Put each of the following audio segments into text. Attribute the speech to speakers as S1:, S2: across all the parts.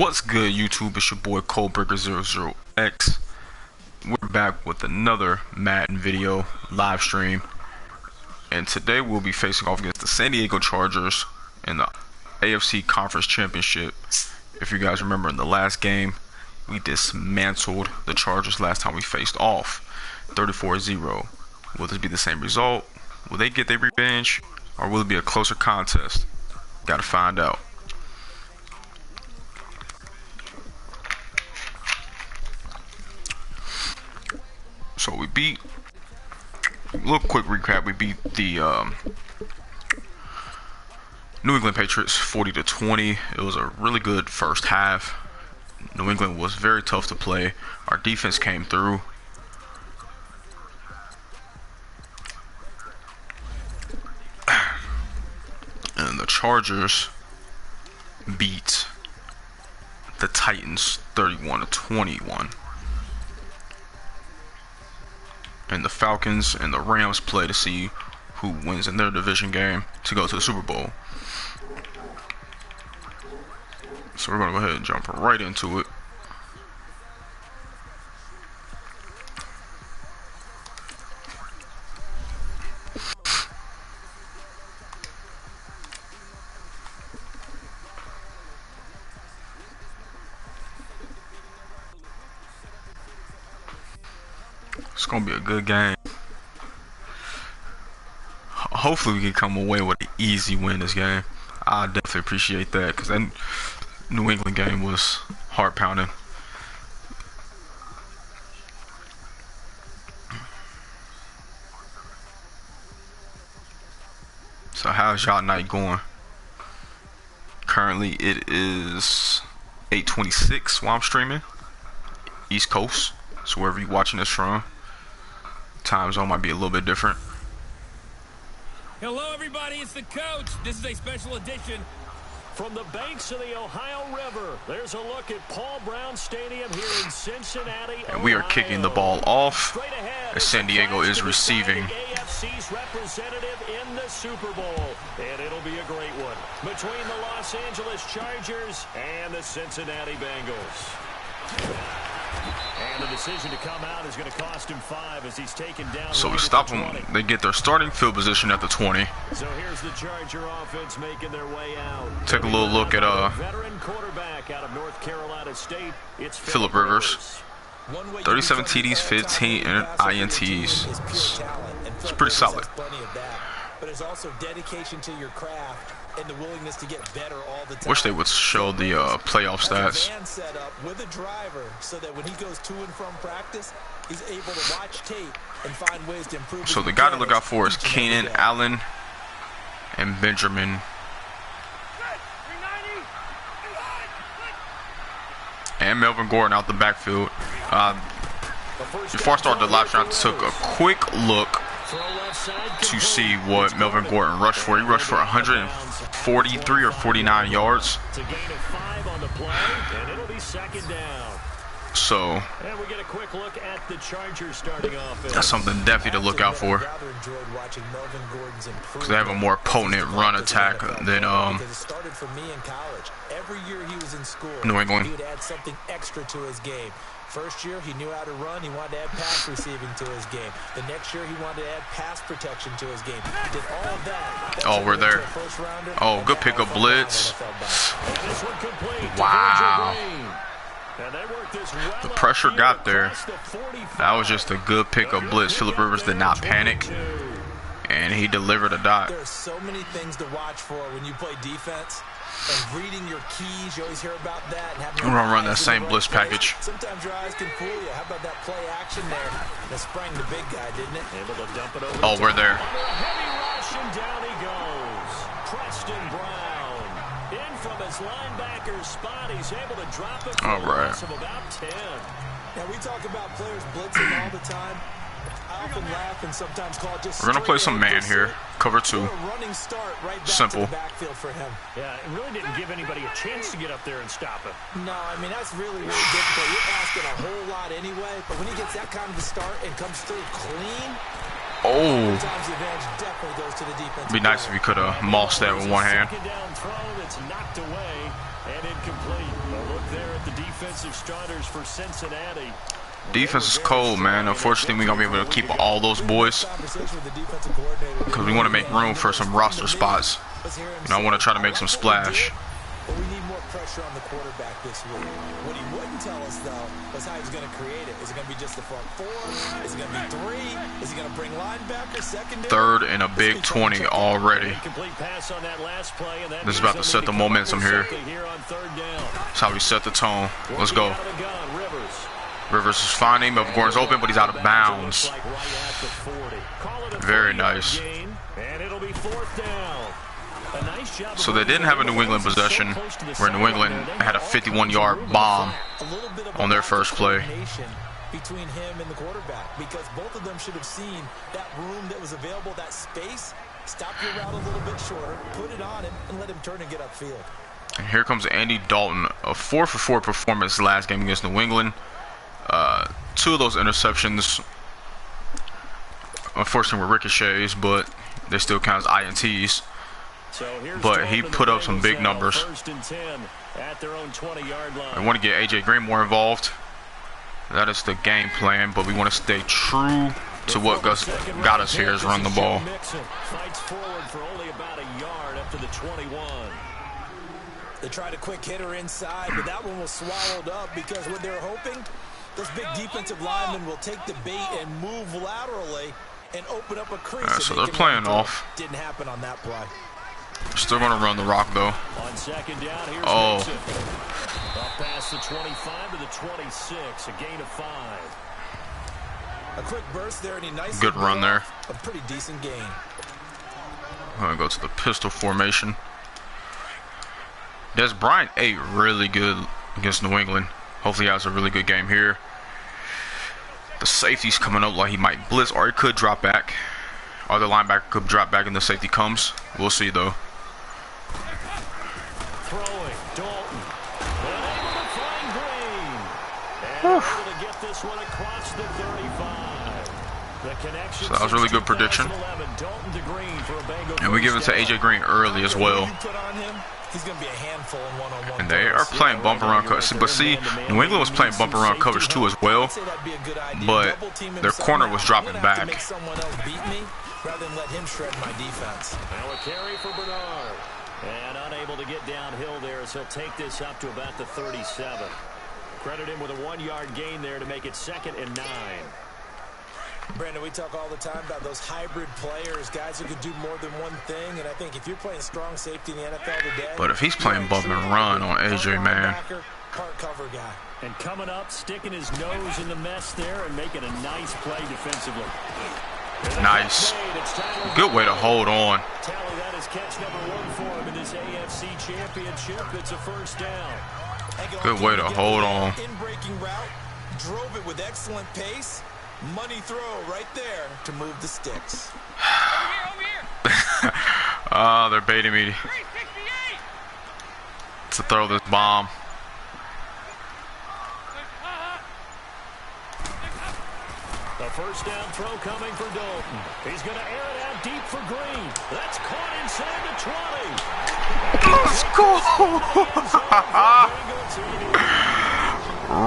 S1: What's good, YouTube? It's your boy Coldbreaker00X. We're back with another Madden video live stream, and today we'll be facing off against the San Diego Chargers in the AFC Conference Championship. If you guys remember, in the last game, we dismantled the Chargers last time we faced off, 34-0. Will this be the same result? Will they get their revenge, or will it be a closer contest? Gotta find out. So we beat, a little quick recap, we beat the New England Patriots 40-20. It was a really good first half. New England was very tough to play. Our defense came through. And the Chargers beat the Titans 31-21. And the Falcons and the Rams play to see who wins in their division game to go to the Super Bowl. So we're going to go ahead and jump right into it. It's going to be a good game. Hopefully we can come away with an easy win this game. I definitely appreciate that, because that New England game was heart pounding. So how's y'all night going? Currently it is 8:26 while I'm streaming, East Coast. So wherever you're watching this from, time zone might be a little bit different.
S2: Hello everybody, it's the coach. This is a special edition.
S3: From the banks of the Ohio River, there's a look at Paul Brown Stadium here in Cincinnati,
S1: and we are kicking the ball off as San Diego is receiving.
S3: AFC's representative in the Super Bowl, and it'll be a great one between the Los Angeles Chargers and the Cincinnati Bengals. And the decision to come out is going to cost him 5 as he's taken down.
S1: So we stop them. They get their starting field position at the 20.
S3: So here's the Charger offense making their way out.
S1: Take a little look at
S3: veteran quarterback out of North Carolina State. It's
S1: Phillip Rivers. 37 TDs, 15 INTs. It's pretty solid.
S4: But it's also dedication to your craft and the willingness to get better all the time.
S1: Wish they would show the playoff stats.
S4: Set up with a driver so that when he goes to and from practice, he's able to watch tape and find ways to improve.
S1: So the guy to look out for is Keenan Allen and Benjamin. And Melvin Gordon out the backfield. Before I started the live stream, I took a quick look to see what Melvin Gordon rushed for. He rushed for 143 or 49 yards. So that's something definitely to look out for, because they have a more potent run attack than New England.
S4: He would add something extra to his game. First year, he knew how to run. He wanted to add pass receiving to his game. The next year, he wanted to add pass protection to his game. He did all of that.
S1: Oh, we're there. Oh, good pickup blitz. Wow. The pressure got there. That was just a good pickup blitz. Phillip Rivers did not panic, and he delivered a dot.
S4: There's so many things to watch for when you play defense. And reading your keys, you always hear about that.
S1: We're going to run that same blitz package.
S4: Sometimes your eyes can fool you. How about that play action there? That sprang the big guy, didn't it?
S3: Able to dump it over.
S1: Oh, we're there.
S3: Heavy rush, and down he goes. Preston Brown. In from his linebacker's spot. He's able to drop it for a loss of about 10.
S4: Now, we talk about players blitzing all the time. I often laugh and sometimes call it just.
S1: We're gonna play some man here. Cover 2. Simple.
S3: Yeah, it really didn't give anybody a chance to get up there and stop it.
S4: No, I mean, that's really, really difficult. You're asking a whole lot anyway, but when he gets that kind of a start and comes through clean,
S1: Oh,
S4: Sometimes the advantage definitely goes to the defense.
S1: it'd be nice if you could have mossed that with one hand.
S3: Second down throw that's knocked away and incomplete. A look there at the defensive starters for Cincinnati.
S1: Defense is cold, man. Unfortunately, we're going to be able to keep all those boys because we want to make room for some roster spots. And I want to try to make some splash.
S4: But we need more pressure on the quarterback this week. What he wouldn't tell us, though, was how he's going to create it. Is it going to be just the front four? Is it going to be three? Is he going to bring linebacker, secondary?
S1: Third and a big 20 already.
S3: Complete pass on that last play, and that
S1: This is about to set the momentum here. That's how we set the tone. Let's go. Rivers is finding him. Gordon's open, but he's out of bounds. Very nice.
S3: And it'll be fourth down.
S1: So they didn't have a New England possession, where New England had a 51-yard bomb on their first play.
S4: Between him and the quarterback, because both of them should have seen that room that was available, that space. Stop your route a little bit shorter, put it on him, and let him turn and get upfield.
S1: And here comes Andy Dalton, a 4-for-4 performance last game against New England. 2 of those interceptions, unfortunately, were ricochets, but they still count as INTs. But he put up some big numbers. I want to get AJ Green more involved. That is the game plan, but we want to stay true to what got us here, is run the ball.
S3: Fights forward for only about a yard up to the 21.
S4: They tried a quick hitter inside, but that one was swallowed up because what they're hoping, those big defensive linemen will take the bait and move laterally and open up a crease.
S1: So they're playing off.
S4: Didn't happen on that play.
S1: Still going to run the rock, though.
S3: On second down, here's Mixon. Up past the 25 to the 26, a gain of 5.
S4: A quick burst there, and he nicely
S1: good run there.
S4: A pretty decent gain.
S1: I'm going to go to the pistol formation. Des Bryant ate really good against New England. Hopefully he has a really good game here. The safety's coming up like he might blitz, or he could drop back. Or the linebacker could drop back and the safety comes. We'll see, though.
S3: Throwing, Dalton. Unable to find Green. And able to get this one across the 35. The connection.
S1: So that was a really good prediction. And we give it to AJ Green early as well.
S4: He's going to be a handful in one-on-one.
S1: And they are playing bump around coverage. But see, New England was playing bump around coverage too as well. But their corner was dropping back.
S4: Rather than let him shred my defense.
S3: Now a carry for Bernard. And unable to get downhill there as he'll take this up to about the 37. Credit him with a 1-yard gain there to make it 2nd and 9.
S4: Brandon, we talk all the time about those hybrid players, guys who could do more than one thing. And I think if you're playing strong safety in the NFL today.
S1: But if he's playing bump and run on AJ, man.
S4: Part cover guy.
S3: And coming up, sticking his nose in the mess there and making a nice play defensively.
S1: Nice. Good way to hold on.
S3: Tally, that is catch number 1 for him in this AFC Championship. It's a first down.
S1: Good way to hold on.
S4: In breaking route, drove it with excellent pace. Money throw right there to move the sticks.
S1: They're baiting me to throw this bomb.
S3: The first down throw coming for Dalton. He's going to air it out deep for Green. That's caught inside
S1: Let's go.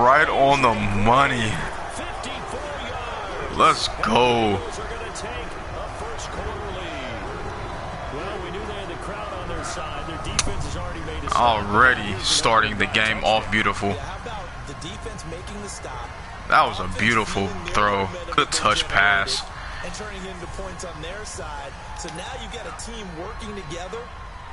S1: Right on the money.
S3: 54 yards.
S1: Let's go.
S3: Bengals are going to take a first quarter lead. Well, we knew they had the crowd on their side. Their defense has already made a stop.
S1: Already starting the game off beautiful.
S4: How about the defense making the stop?
S1: That was a beautiful throw. Good touch pass.
S4: And turning into points on their side. So now you've got a team working together,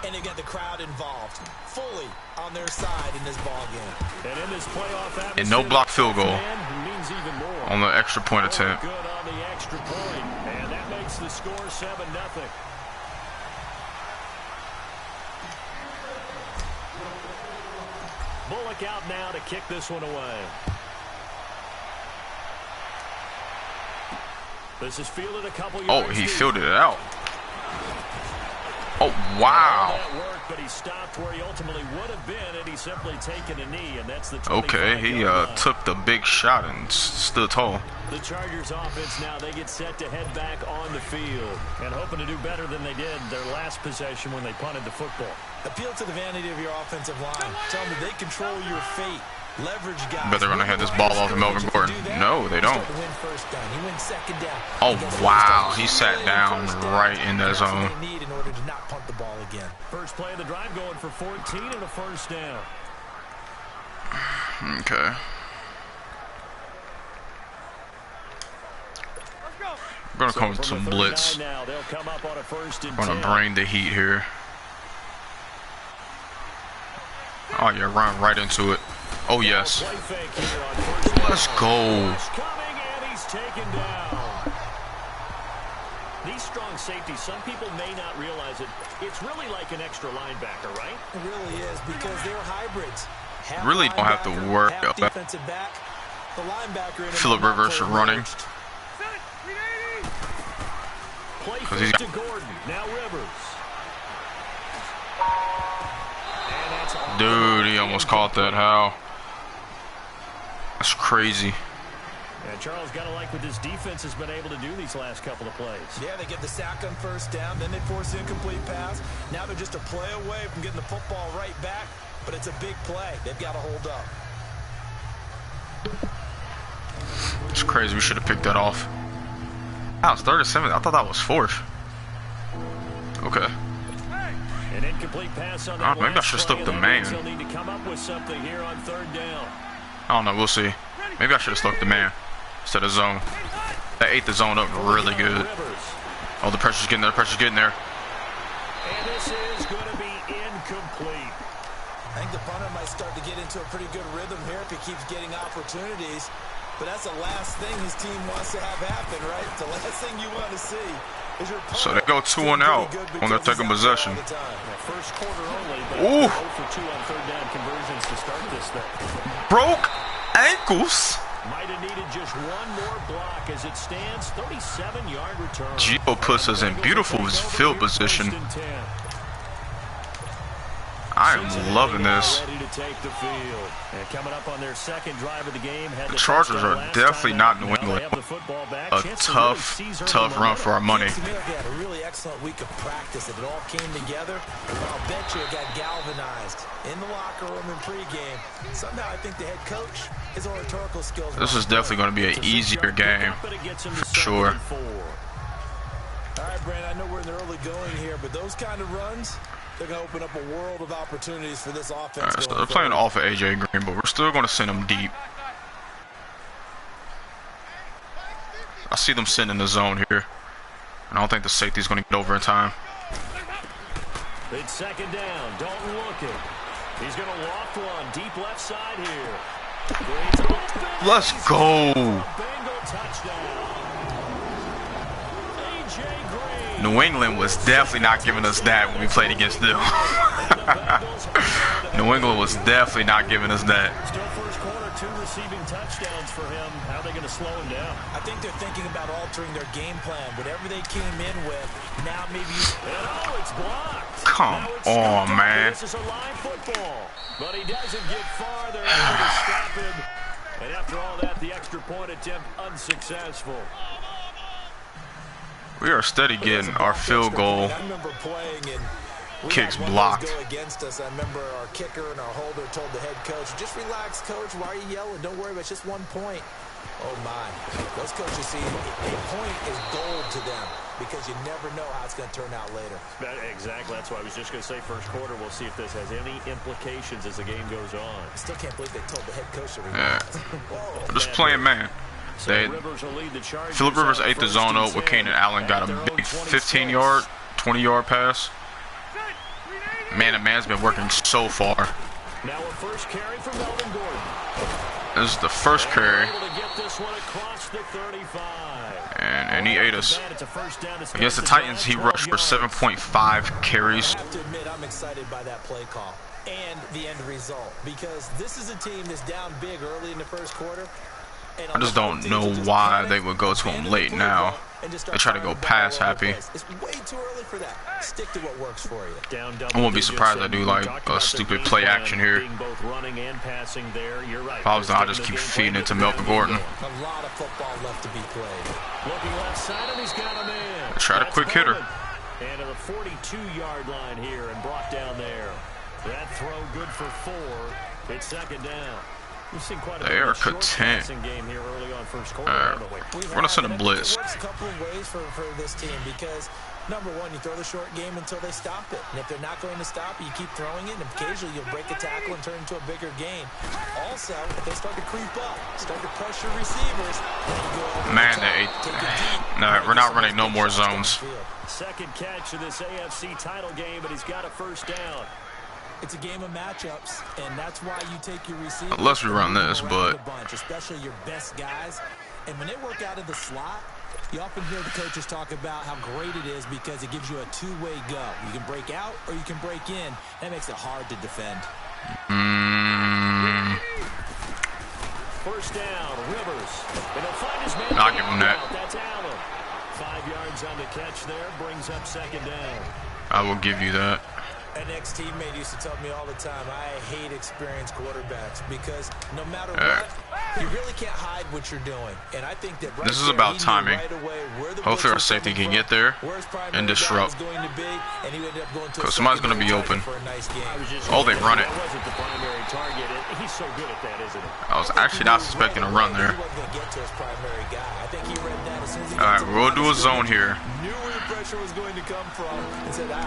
S4: and you've got the crowd involved fully on their side in this ball game.
S3: And in this playoff atmosphere,
S1: And no block field goal
S3: means even more.
S1: on the extra point attempt.
S3: Good on the extra point. And that makes the score 7-0. Bullock out now to kick this one away. This is fielded a couple yards.
S1: Oh, he fielded it out. Oh, wow.
S3: That worked, but he stopped where he ultimately would have been had he simply taken a knee, and that's the
S1: Okay, he took the big shot and stood tall.
S3: The Chargers offense now, they get set to head back on the field and hoping to do better than they did their last possession when they punted the football.
S4: Appeal to the vanity of your offensive line. Tell them they control your fate. Leverage guys.
S1: Bet they're gonna hand this ball off to Melvin Gordon. No, they don't. Oh wow, he sat down right in that zone.
S4: In order to not punt the ball again.
S3: First play of the drive going for 14 and a first down.
S1: Okay. We're gonna come with some blitz. We're gonna bring the heat here. Oh yeah, run right into it. Oh yes. Let's go.
S3: These strong safeties, some people may not realize it. It's really like an extra linebacker, right?
S4: It really is because they're hybrids.
S1: Really don't have to worry about
S4: defensive back. The linebacker in
S1: Phillip Rivers running.
S3: Play he's to Gordon. Now Rivers.
S1: Dude, he almost caught that. How? That's crazy.
S3: And Charles got to like what this defense has been able to do these last couple of plays.
S4: Yeah, they get the sack on first down, then they force an incomplete pass. Now they're just a play away from getting the football right back, but it's a big play. They've got to hold up.
S1: It's crazy. We should have picked that off. Wow, it's 37. I thought that was fourth. Okay.
S3: An incomplete pass on that
S1: maybe I should have stuck the man.
S3: He'll need to come up with something here on third down.
S1: I don't know. We'll see. Maybe I should have stuck the man instead of zone. That ate the zone up really good. Oh, the pressure's getting there. The pressure's getting there.
S3: And this is going to be incomplete.
S4: I think the punter might start to get into a pretty good rhythm here if he keeps getting opportunities. But that's the last thing his team wants to have happen, right? The last thing you want to see is your punter.
S1: So they go 2-1 out when they're taking possession.
S3: First quarter only, but
S1: ooh.
S3: 0 for 2 on third down conversions to start this thing.
S1: Broke ankles.
S3: Might have needed just one more block as it stands. 37-yard return.
S1: Gio puts us in beautiful field position. I am loving this.
S3: The
S1: Chargers are definitely not New England. A tough run for our money.
S4: They had a really excellent week of practice. It all came together. I'll bet you it got galvanized in the locker room and pregame. Somehow I think the head coach, his oratorical skills.
S1: This is definitely going to be an easier game for sure.
S4: All right, Brandon, I know we're in the early going here, but those kind of runs, they're going to open up a world of opportunities for this offense.
S1: All right, so they're playing off of AJ Green, but we're still going to send them deep. I see them sitting in the zone here, and I don't think the safety's going to get over in time.
S3: It's second down. Dalton looking. He's going to loft one deep left side here.
S1: Let's go.
S3: Bengal touchdown.
S1: New England was definitely not giving us that when we played against them. New England was definitely not giving us that.
S3: Still first quarter, 2 receiving touchdowns for him. How are they going to slow him down?
S4: I think they're thinking about altering their game plan. Whatever they came in with, now maybe
S3: it's blocked.
S1: Come on, man.
S3: This is a live football. But he doesn't get far. They're able to stop him. And after all that, the extra point attempt unsuccessful.
S1: We are steady getting our field goal kicks blocked.
S4: Against us. I remember our kicker and our holder told the head coach, just relax, coach. Why are you yelling? Don't worry about it. It's just 1 point. Oh, my. Those coaches see a point is gold to them because you never know how it's going to turn out later.
S3: Exactly. That's why I was just going to say first quarter. We'll see if this has any implications as the game goes on.
S4: I still can't believe they told the head coach to relax.
S1: We're just playing man. Phillip Rivers ate the zone up with Keenan Allen, got a big 15-yard, 20-yard pass. Man, the man's been working so far.
S3: Now a first carry from Melvin Gordon.
S1: This is the first carry. And he ate us. Against the Titans, he rushed for 7.5 carries.
S4: I have to admit, I'm excited by that play call and the end result because this is a team that's down big early in the first quarter.
S1: I just don't know why they would go to him late now. They try to go pass happy.
S4: It's way too early for that. Stick to what works for you.
S3: Down
S1: I won't be surprised I do like a stupid play action here.
S3: Both running and passing there. You're right.
S1: If I was, I'll just keep feeding it to Melvin Gordon.
S4: A lot of football left to be played.
S3: Looking left side, and he's got a man.
S1: Try to quick hitter.
S3: And to the 42-yard line here and brought down there. That throw good for 4. It's second down. We've seen quite a bit of short passing game here early on first quarter, haven't we?
S1: We're going to send a blitz.
S4: It works a couple of ways for this team because, number one, you throw the short game until they stop it. And if they're not going to stop it, you keep throwing it, and occasionally you'll break a tackle and turn it into a bigger game. Also, if they start to creep up, start to pressure receivers,
S1: man, no, we're not running no more zones.
S3: Second catch of this AFC title game, but he's got a first down.
S4: It's a game of matchups, and that's why you take your receivers.
S1: Unless we run this, but
S4: especially your best guys. And when they work out of the slot, you often hear the coaches talk about how great it is because it gives you a two-way go. You can break out or you can break in. That makes it hard to defend.
S3: First down, Rivers. And he'll find his man.
S1: I'll give him that.
S3: That's Allen. 5 yards on the catch there, brings up second down.
S1: I will give you that.
S4: An ex-teammate used to tell me all the time, I hate experienced quarterbacks because no matter what, you really can't hide what you're doing. And I think that
S1: this is about timing. Hopefully our safety can get there and disrupt. Because somebody's going to be open. Oh, they run it. I was actually not suspecting a run there. Alright, we'll do a zone here.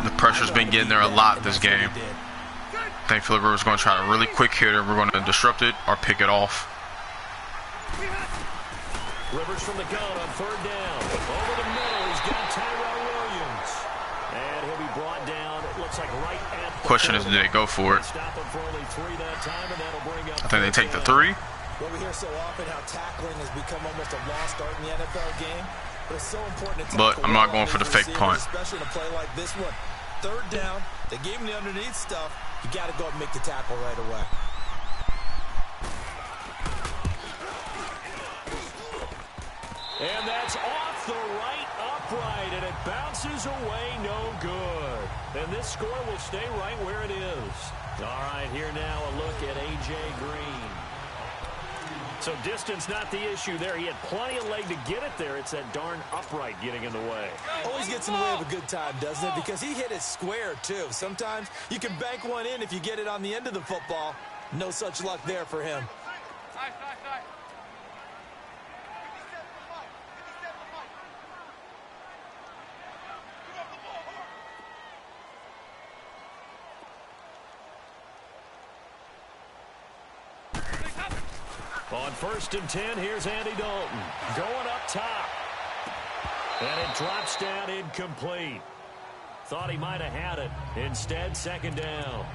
S1: The pressure's been getting there a lot this game. Thankfully, we're just going to try a really quick hitter. We're going to disrupt it or pick it off.
S3: Rivers from the gun on third down. Over the middle, he's got Tyrell Williams. And he'll be brought down, it looks like right at the
S1: question is, do they go for it?
S3: Stop him for only 3 that time, and that'll bring up
S1: I think they take the 3.
S4: Well, we hear so often how tackling has become almost a lost art in the NFL game. But it's so important to
S1: but I'm not going for the fake punt.
S4: Especially in a play like this one. Third down, they gave him the underneath stuff. You got to go and make the tackle right away.
S3: And that's off the right upright, and it bounces away no good. And this score will stay right where it is. All right, here now a look at A.J. Green. So distance not the issue there. He had plenty of leg to get it there. It's that darn upright getting in the way.
S4: Always gets in the way of a good time, doesn't it? Because he hit it square, too. Sometimes you can bank one in if you get it on the end of the football. No such luck there for him.
S3: On 1st and 10, here's Andy Dalton going up top. And it drops down incomplete. Thought he might have had it. Instead, second down.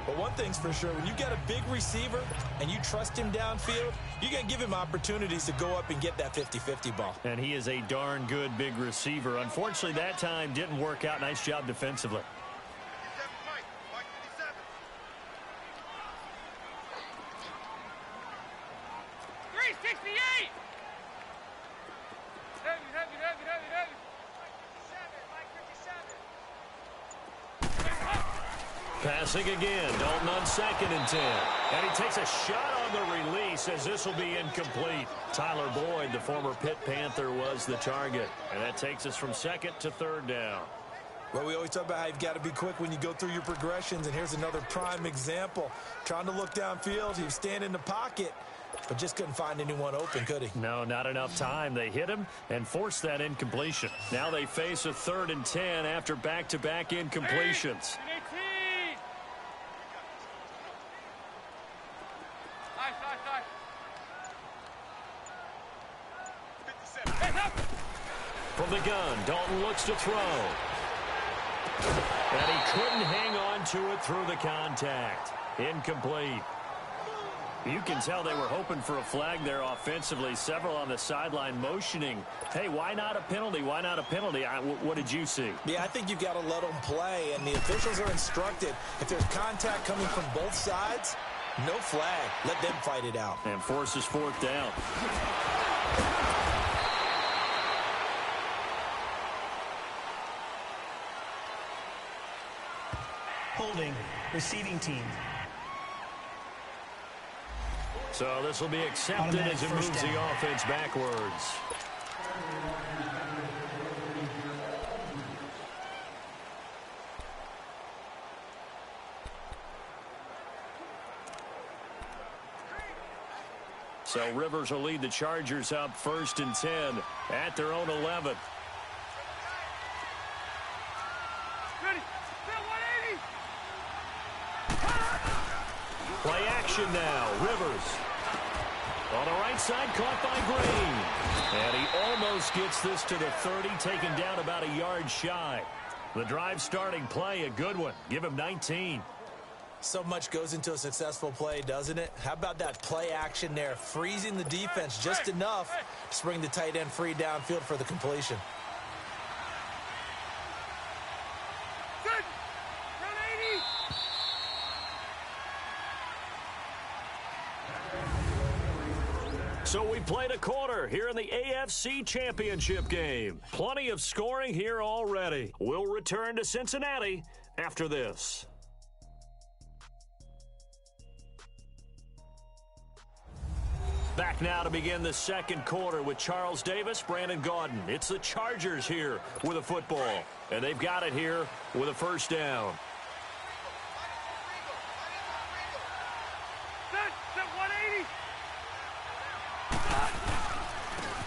S4: But one thing's for sure, when you get a big receiver and you trust him downfield, you're going to give him opportunities to go up and get that 50-50 ball.
S3: And he is a darn good big receiver. Unfortunately, that time didn't work out. Nice job defensively. Passing again, Dalton on 2nd and 10. And he takes a shot on the release as this will be incomplete. Tyler Boyd, the former Pitt Panther, was the target. And that takes us from 2nd to 3rd down.
S4: Well, we always talk about how you've got to be quick when you go through your progressions, and here's another prime example. Trying to look downfield, he was standing in the pocket, but just couldn't find anyone open, could he?
S3: No, not enough time. They hit him and forced that incompletion. Now they face a 3rd and 10 after back-to-back incompletions. From the gun, Dalton looks to throw. And he couldn't hang on to it through the contact. Incomplete. You can tell they were hoping for a flag there offensively. Several on the sideline motioning. Hey, why not a penalty? Why not a penalty? What did you see?
S4: Yeah, I think you've got to let them play, and the officials are instructed. If there's contact coming from both sides, no flag. Let them fight it out.
S3: And forces 4th down.
S5: Holding, receiving team.
S3: So this will be accepted as it moves the offense backwards. So Rivers will lead the Chargers up 1st and 10 at their own 11. Play action now. Rivers. On the right side, caught by Green. And he almost gets this to the 30, taken down about a yard shy. The drive starting play, a good one. Give him 19.
S4: So much goes into a successful play, doesn't it? How about that play action there? Freezing the defense just enough to bring the tight end free downfield for the completion.
S3: So we played a quarter here in the AFC Championship game. Plenty of scoring here already. We'll return to Cincinnati after this. Back now to begin the second quarter with Charles Davis, Brandon Gaudin. It's the Chargers here with a football, and they've got it here with a first down.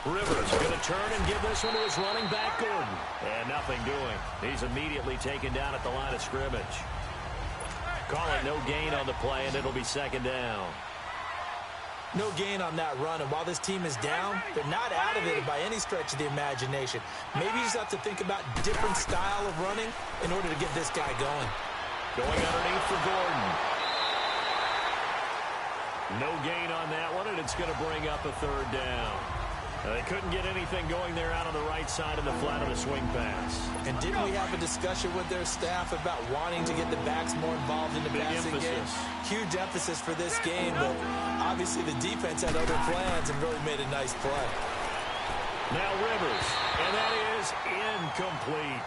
S3: Rivers going to turn and give this one to his running back, Gordon. And nothing doing. He's immediately taken down at the line of scrimmage. Call it no gain on the play, and it'll be second down.
S4: No gain on that run, and while this team is down, they're not out of it by any stretch of the imagination. Maybe you just have to think about different style of running in order to get this guy going.
S3: Going underneath for Gordon. No gain on that one, and it's going to bring up a third down. They couldn't get anything going there out on the right side of the flat of the swing pass.
S4: And didn't we have a discussion with their staff about wanting to get the backs more involved in the passing game? Huge emphasis for this game, but obviously the defense had other plans and really made a nice play.
S3: Now Rivers, and that is incomplete.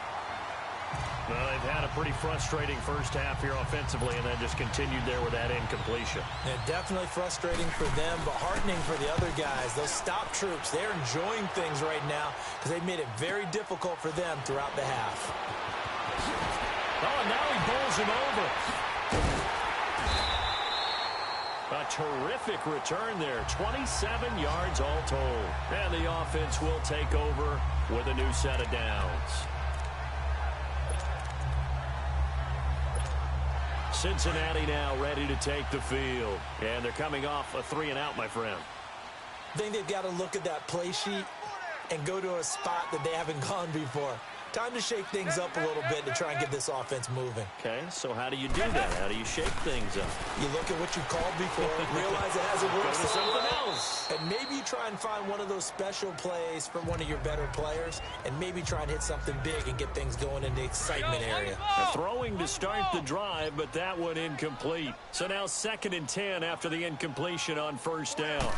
S3: Well, they've had a pretty frustrating first half here offensively, and then just continued there with that incompletion.
S4: And definitely frustrating for them, but heartening for the other guys. Those stop troops, they're enjoying things right now because they made it very difficult for them throughout the half.
S3: Oh, and now he bowls him over. A terrific return there. 27 yards all told. And the offense will take over with a new set of downs. Cincinnati now ready to take the field. And they're coming off a 3-and-out, my friend.
S4: I think they've got to look at that play sheet and go to a spot that they haven't gone before. Time to shake things up a little bit to try and get this offense moving.
S3: Okay, so how do you do that? How do you shake things up?
S4: You look at what you called before, realize it hasn't worked
S3: Go to
S4: so
S3: something
S4: well,
S3: else.
S4: and maybe you try and find one of those special plays from one of your better players, and maybe try and hit something big and get things going in the excitement area.
S3: Throwing to start the drive, but that one incomplete. So now 2nd and 10 after the incompletion on first down.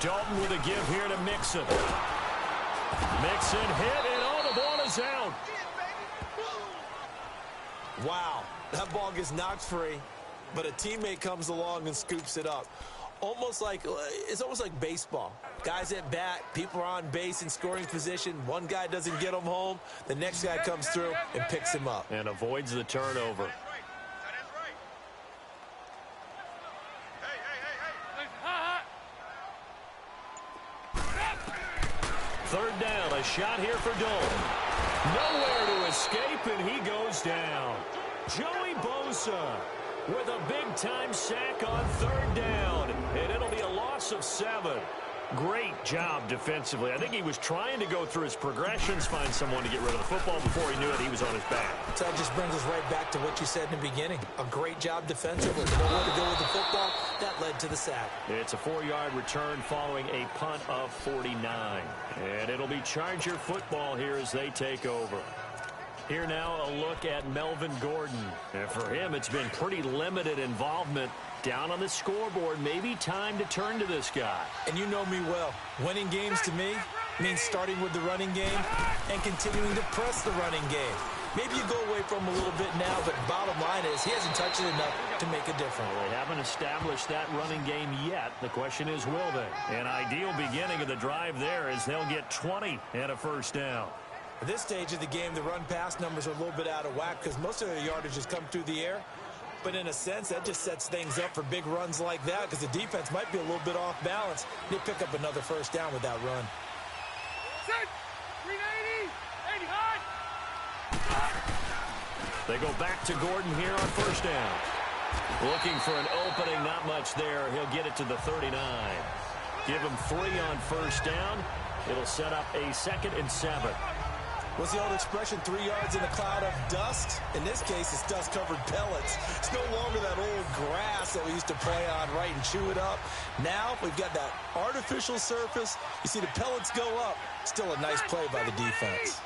S3: Dalton with a give here to Mixon. Mixon hit, and the ball is out.
S4: Wow, that ball gets knocked free, but a teammate comes along and scoops it up. It's almost like baseball. Guys at bat, people are on base in scoring position. One guy doesn't get him home. The next guy comes through and picks him up.
S3: And avoids the turnover. Third down, a shot here for Dalton. Nowhere to escape, and he goes down. Joey Bosa with a big-time sack on third down, and it'll be a loss of 7. Great job defensively. I think he was trying to go through his progressions, find someone to get rid of the football. Before he knew it, he was on his back.
S4: So that just brings us right back to what you said in the beginning. A great job defensively. Nowhere to go with the football. That led to the sack.
S3: It's a 4-yard return following a punt of 49. And it'll be Charger football here as they take over. Here now a look at Melvin Gordon. And for him, it's been pretty limited involvement down on the scoreboard. Maybe time to turn to this guy.
S4: And you know me well. Winning games to me means starting with the running game and continuing to press the running game. Maybe you go away from him a little bit now, but bottom line is he hasn't touched it enough to make a difference.
S3: Well, they haven't established that running game yet. The question is, will they? An ideal beginning of the drive there is they'll get 20 and a first down.
S4: At this stage of the game, the run-pass numbers are a little bit out of whack because most of their yardage has come through the air. But in a sense, that just sets things up for big runs like that because the defense might be a little bit off balance. They pick up another first down with that run.
S2: Set. 380. 80 high.
S3: They go back to Gordon here on first down. Looking for an opening, not much there. He'll get it to the 39. Give him 3 on first down. It'll set up a 2nd and 7.
S4: What's the old expression, 3 yards in a cloud of dust? In this case, it's dust-covered pellets. It's no longer that old grass that we used to play on, right, and chew it up. Now we've got that artificial surface. You see the pellets go up. Still a nice play by the defense.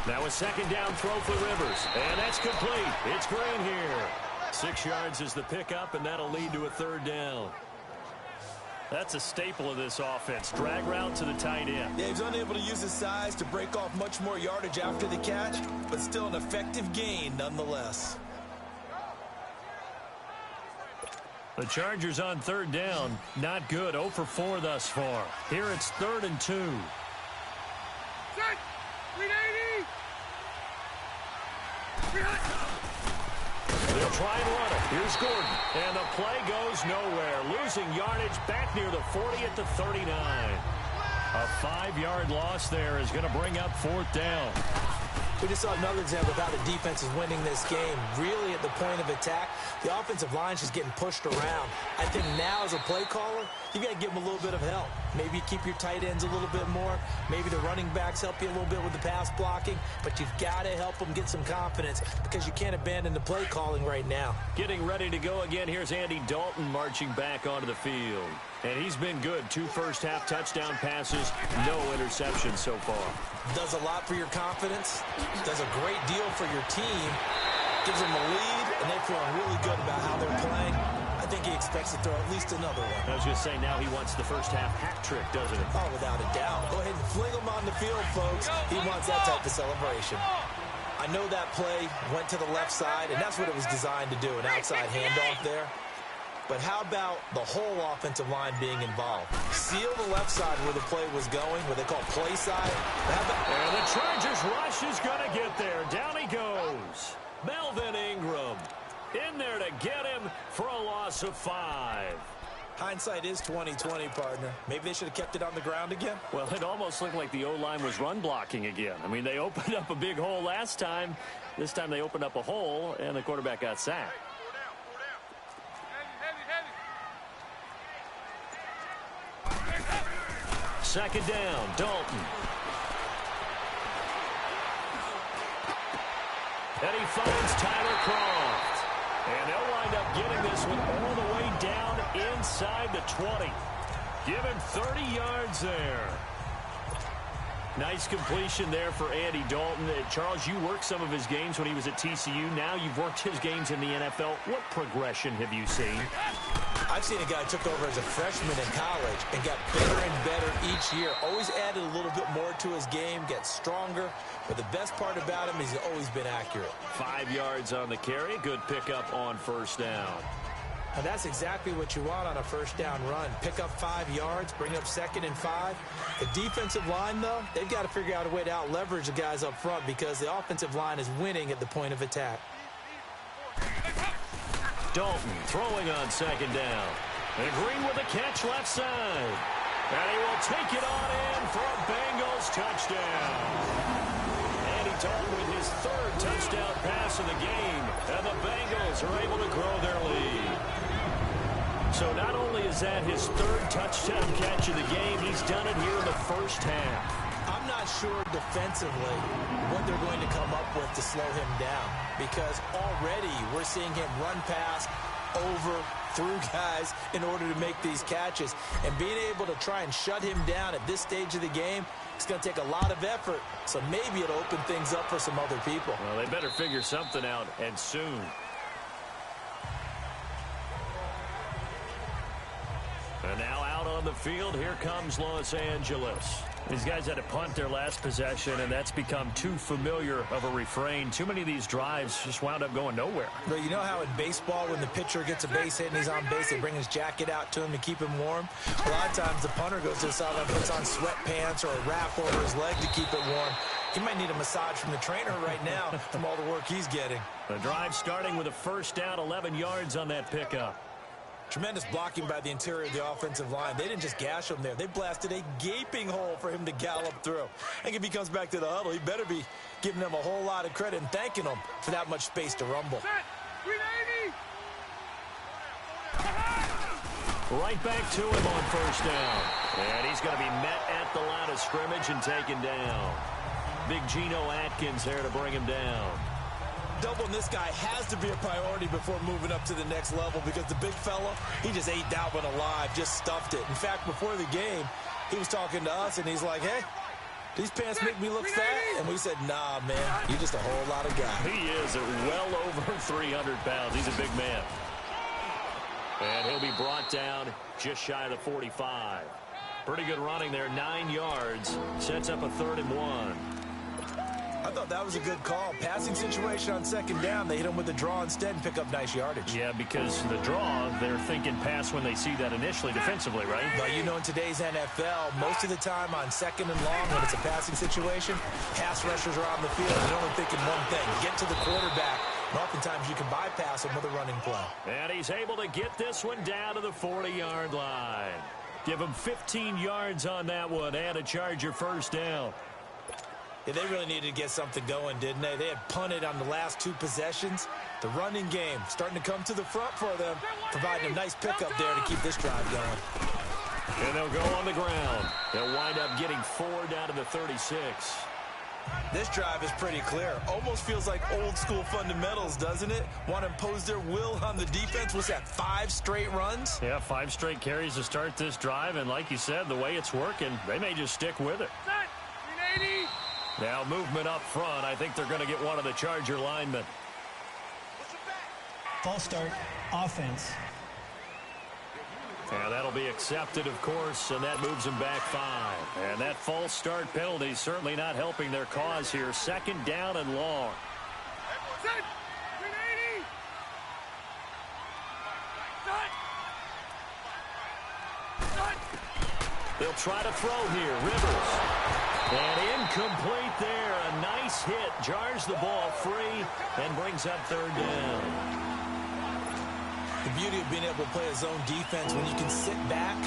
S3: Now a 2nd down throw for Rivers. And that's complete. It's Green here. 6 yards is the pickup, and that'll lead to a 3rd down. That's a staple of this offense. Drag route to the tight end.
S4: Yeah, he's unable to use his size to break off much more yardage after the catch, but still an effective gain nonetheless.
S3: The Chargers on 3rd down. Not good. 0 for 4 thus far. Here it's 3rd and 2.
S2: Set. 380. 300.
S3: They'll try and run it. Here's Gordon. And the play goes nowhere. Losing yardage back near the 40 at the 39. A 5-yard loss there is going to bring up 4th down.
S4: We just saw another example of how the defense is winning this game. Really at the point of attack, the offensive line is just getting pushed around. I think now as a play caller, you got to give them a little bit of help. Maybe you keep your tight ends a little bit more. Maybe the running backs help you a little bit with the pass blocking. But you've got to help them get some confidence because you can't abandon the play calling right now.
S3: Getting ready to go again. Here's Andy Dalton marching back onto the field. And he's been good. 2 first-half touchdown passes, no interceptions so far.
S4: Does a lot for your confidence. Does a great deal for your team. Gives them a lead, and they're feeling really good about how they're playing. I think he expects to throw at least another one.
S3: I was going to say, now he wants the first-half hat trick, doesn't he?
S4: Oh, without a doubt. Go ahead and fling him on the field, folks. He wants that type of celebration. I know that play went to the left side, and that's what it was designed to do, an outside handoff there. But how about the whole offensive line being involved? Seal the left side where the play was going, what they call play side.
S3: And the Chargers rush is going to get there. Down he goes. Melvin Ingram in there to get him for a loss of 5.
S4: Hindsight is 20/20, partner. Maybe they should have kept it on the ground again.
S3: Well, it almost looked like the O-line was run blocking again. I mean, they opened up a big hole last time. This time they opened up a hole, and the quarterback got sacked. Second down, Dalton. And he finds Tyler Croft. And they'll wind up getting this one all the way down inside the 20. Give him 30 yards there. Nice completion there for Andy Dalton. Charles, you worked some of his games when he was at TCU. Now you've worked his games in the NFL. What progression have you seen?
S4: I've seen a guy took over as a freshman in college and got better and better each year. Always added a little bit more to his game, gets stronger. But the best part about him is he's always been accurate.
S3: 5 yards on the carry. Good pickup on first down.
S4: And that's exactly what you want on a first down run. Pick up 5 yards, bring up 2nd and 5. The defensive line, though, they've got to figure out a way to out-leverage the guys up front because the offensive line is winning at the point of attack.
S3: Dalton throwing on 2nd down. And Green with a catch left side. And he will take it on in for a Bengals touchdown. Andy Dalton with his 3rd touchdown pass of the game. And the Bengals are able to grow their lead. So not only is that his 3rd touchdown catch of the game, he's done it here in the first half.
S4: I'm not sure defensively what they're going to come up with to slow him down because already we're seeing him run past, over, through guys in order to make these catches. And being able to try and shut him down at this stage of the game, it's going to take a lot of effort. So maybe it'll open things up for some other people.
S3: Well, they better figure something out, and soon. And now out on on the field. Here comes Los Angeles.
S5: These guys had to punt their last possession, and that's become too familiar of a refrain. Too many of these drives just wound up going nowhere.
S4: But you know how in baseball, when the pitcher gets a base hit and he's on base, they bring his jacket out to him to keep him warm? A lot of times the punter goes to the sideline, puts on sweatpants or a wrap over his leg to keep it warm. He might need a massage from the trainer right now from all the work he's getting.
S3: The drive starting with a first down, 11 yards on that pickup.
S4: Tremendous blocking by the interior of the offensive line. They didn't just gash him there. They blasted a gaping hole for him to gallop through. I think if he comes back to the huddle, he better be giving them a whole lot of credit and thanking them for that much space to rumble.
S2: Set. 380.
S3: Right back to him on first down. And he's going to be met at the line of scrimmage and taken down. Big Geno Atkins there to bring him down.
S4: Doubling this guy has to be a priority before moving up to the next level because the big fella, he just ate that one alive, just stuffed it. In fact, before the game, he was talking to us, and he's like, hey, these pants make me look fat? And we said, nah, man, you're just a whole lot of guy.
S3: He is at well over 300 pounds. He's a big man. And he'll be brought down just shy of the 45. Pretty good running there, 9 yards. Sets up a 3rd and 1.
S4: I thought that was a good call. Passing situation on second down. They hit him with the draw instead and pick up nice yardage.
S5: Yeah, because the draw, they're thinking pass when they see that initially defensively, right?
S4: But you know, in today's NFL, most of the time on second and long, when it's a passing situation, pass rushers are on the field. They're only thinking one thing, get to the quarterback. And oftentimes you can bypass him with a running play.
S3: And he's able to get this one down to the 40-yard line. Give him 15 yards on that one and a Charger first down.
S4: Yeah, they really needed to get something going, didn't they? They had punted on the last 2 possessions. The running game starting to come to the front for them, providing a nice pickup there to keep this drive going.
S3: And they'll go on the ground. They'll wind up getting 4 down to the 36.
S4: This drive is pretty clear. Almost feels like old school fundamentals, doesn't it? Want to impose their will on the defense. What's that, 5 straight runs?
S5: Yeah, 5 straight carries to start this drive, and like you said, the way it's working, they may just stick with it.
S2: Set. 380.
S3: Now movement up front. I think they're going to get one of the Charger linemen.
S6: False start, offense.
S3: And that'll be accepted, of course, and that moves them back 5. And that false start penalty certainly not helping their cause here. 2nd down and long.
S2: Set. 380. Set.
S3: They'll try to throw here. Rivers. And incomplete there. A nice hit. Jars the ball free and brings up 3rd down.
S4: The beauty of being able to play a zone defense when you can sit back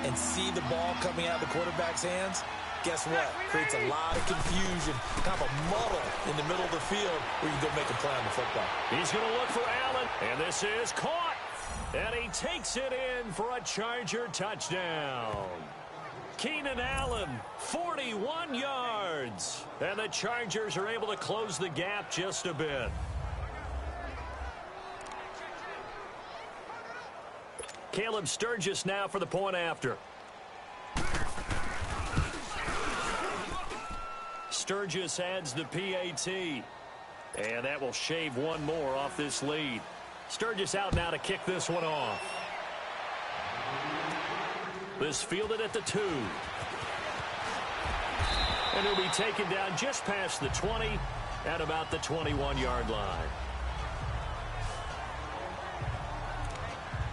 S4: and see the ball coming out of the quarterback's hands, guess what? Creates a lot of confusion, kind of a muddle in the middle of the field where you can go make a play on the football.
S3: He's going to look for Allen. And this is caught. And he takes it in for a Charger touchdown. Keenan Allen, 41 yards. And the Chargers are able to close the gap just a bit. Caleb Sturgis now for the point after. Sturgis adds the PAT. And that will shave one more off this lead. Sturgis out now to kick this one off. This fielded at the 2. And he'll be taken down just past the 20 at about the 21-yard line.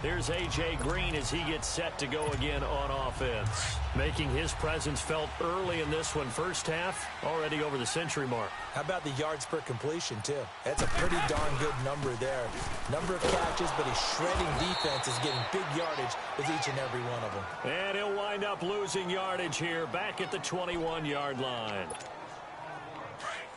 S3: Here's A.J. Green as he gets set to go again on offense.
S5: Making his presence felt early in this one. First half, already over the century mark.
S4: How about the yards per completion, too? That's a pretty darn good number there. Number of catches, but his shredding defense is getting big yardage with each and every one of them.
S3: And he'll wind up losing yardage here back at the 21-yard line.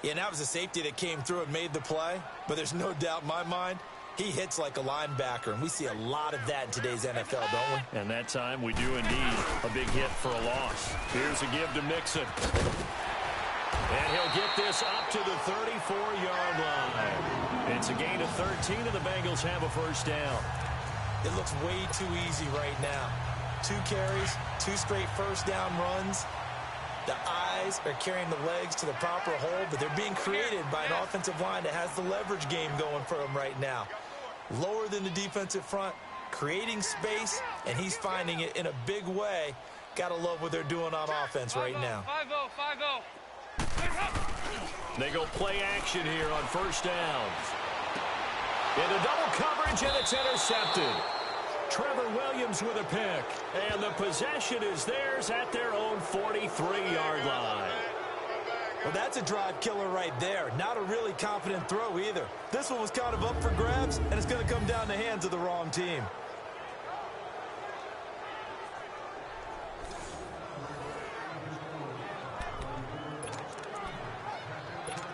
S4: Yeah, and that was a safety that came through and made the play, but there's no doubt in my mind, he hits like a linebacker, and we see a lot of that in today's NFL, don't we?
S5: And that time we do indeed a big hit for a loss.
S3: Here's a give to Mixon. And he'll get this up to the 34-yard line. It's a gain of 13, and the Bengals have a first down.
S4: It looks way too easy right now. 2 carries, 2 straight first down runs. The eyes are carrying the legs to the proper hole, but they're being created by an offensive line that has the leverage game going for them right now. Lower than the defensive front, creating space, and he's finding it in a big way. Gotta love what they're doing on offense right now.
S2: 5-0, 5-0.
S3: They go play action here on first downs. Into double coverage, and it's intercepted. Trevor Williams with a pick. And the possession is theirs at their own 43-yard line.
S4: Well, that's a drive killer right there. Not a really confident throw either. This one was kind of up for grabs, and it's going to come down the hands of the wrong team.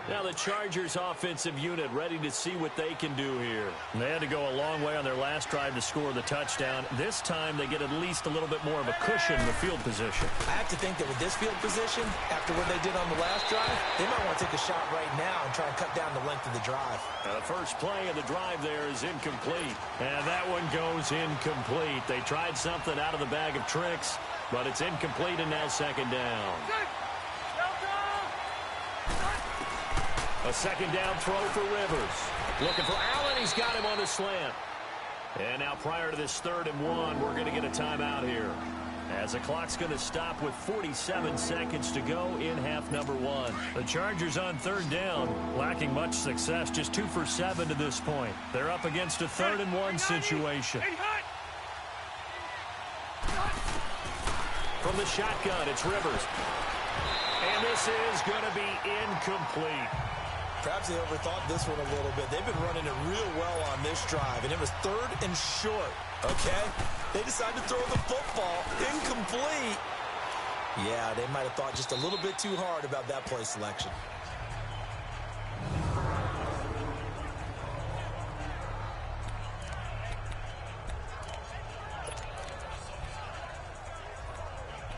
S3: Now the Chargers offensive unit ready to see what they can do here.
S5: They had to go a long way on their last drive to score the touchdown. This time they get at least a little bit more of a cushion in the field position.
S4: I have to think that with this field position, after what they did on the last drive, they might want to take a shot right now and try and cut down the length of the drive.
S3: The first play of the drive there is incomplete.
S5: And that one goes incomplete. They tried something out of the bag of tricks, but it's incomplete and now second down. A second down throw for Rivers. Looking for Allen. He's got him on the slant. And now prior to this 3rd and 1, we're going to get a timeout here, as the clock's going to stop with 47 seconds to go in half number 1. The Chargers on 3rd down, lacking much success, just 2 for 7 to this point. They're up against a 3rd and 1 situation. From the shotgun, it's Rivers. And this is going to be incomplete.
S4: Perhaps they overthought this one a little bit. They've been running it real well on this drive, and it was 3rd and short, okay? They decided to throw the football incomplete. Yeah, they might have thought just a little bit too hard about that play selection.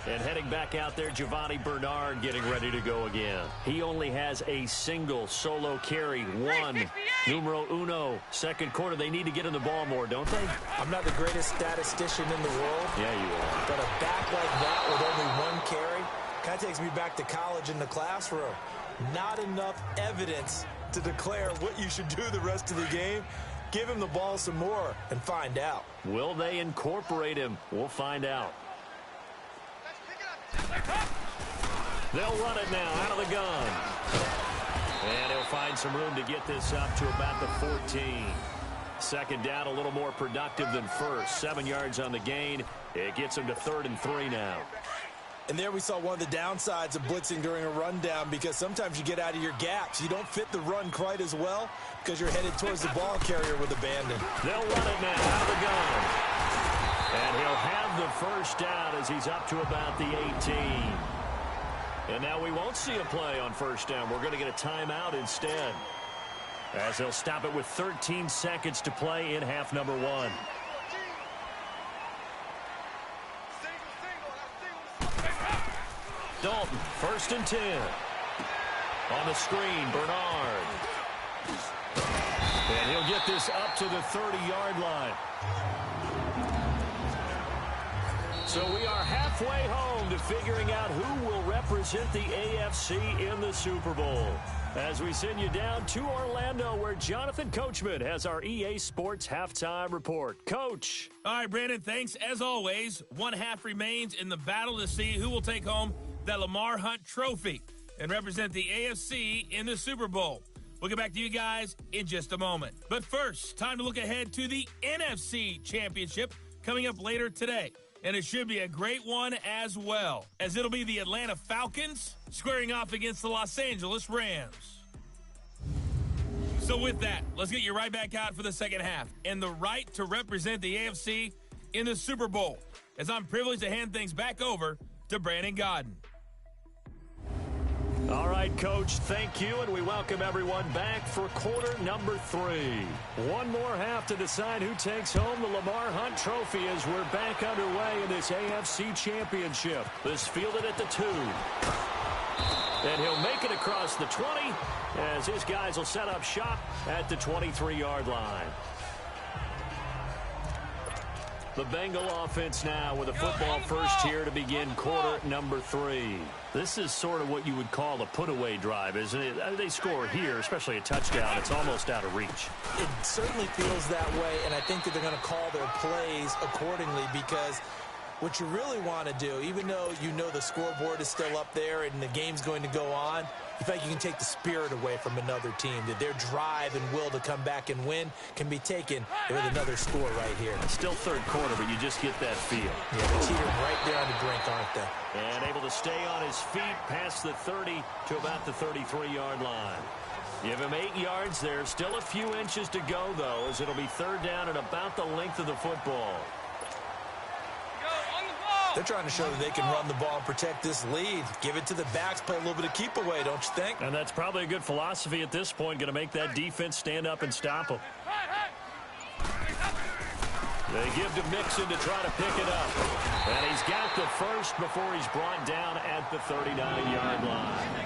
S5: And heading back out there, Giovanni Bernard getting ready to go again. He only has a single solo carry, 1, numero uno, second quarter. They need to get in the ball more, don't they?
S4: I'm not the greatest statistician in the world.
S5: Yeah, you are.
S4: But a back like that with only 1 carry kind of takes me back to college in the classroom. Not enough evidence to declare what you should do the rest of the game. Give him the ball some more and find out.
S5: Will they incorporate him? We'll find out. They'll run it now out of the gun. And he'll find some room to get this up to about the 14. Second down, a little more productive than first. 7 yards on the gain. It gets him to 3rd and 3 now.
S4: And there we saw one of the downsides of blitzing during a rundown, because sometimes you get out of your gaps. You don't fit the run quite as well because you're headed towards the ball carrier with abandon.
S5: They'll run it now out of the gun. And he'll have the first down as he's up to about the 18. And now we won't see a play on first down. We're going to get a timeout instead, as they'll stop it with 13 seconds to play in half number 1. Dalton, 1st and 10. On the screen, Bernard. And he'll get this up to the 30-yard line. So we are halfway home to figuring out who will represent the AFC in the Super Bowl, as we send you down to Orlando, where Jonathan Coachman has our EA Sports Halftime Report. Coach.
S7: All right, Brandon, thanks. As always, 1 half remains in the battle to see who will take home that Lamar Hunt trophy and represent the AFC in the Super Bowl. We'll get back to you guys in just a moment. But first, time to look ahead to the NFC Championship coming up later today. And it should be a great one as well, as it'll be the Atlanta Falcons squaring off against the Los Angeles Rams. So with that, let's get you right back out for the second half and the right to represent the AFC in the Super Bowl, as I'm privileged to hand things back over to Brandon Godden.
S5: All right, Coach, thank you, and we welcome everyone back for quarter number 3. One more half to decide who takes home the Lamar Hunt Trophy as we're back underway in this AFC Championship. This fielded at the 2. And he'll make it across the 20 as his guys will set up shop at the 23-yard line.
S3: The Bengal offense now with a football first here to begin quarter number 3. This is sort of what you would call a put-away drive, isn't it? They score here, especially a touchdown. It's almost out of reach.
S4: It certainly feels that way, and I think that they're going to call their plays accordingly because what you really want to do, even though you know the scoreboard is still up there and the game's going to go on, you feel like you can take the spirit away from another team, that their drive and will to come back and win can be taken with another score right here.
S3: It's still third quarter, but you just get that feel.
S4: Yeah, they're teetering right there on the brink, aren't they?
S3: And able to stay on his feet past the 30 to about the 33-yard line. Give him 8 yards there. Still a few inches to go, though, as it'll be third down at about the length of the football.
S4: They're trying to show that they can run the ball and protect this lead. Give it to the backs, play a little bit of keep away, don't you think?
S3: And that's probably a good philosophy at this point, going to make that defense stand up and stop them. They give to Mixon to try to pick it up. And he's got the first before he's brought down at the 39-yard line.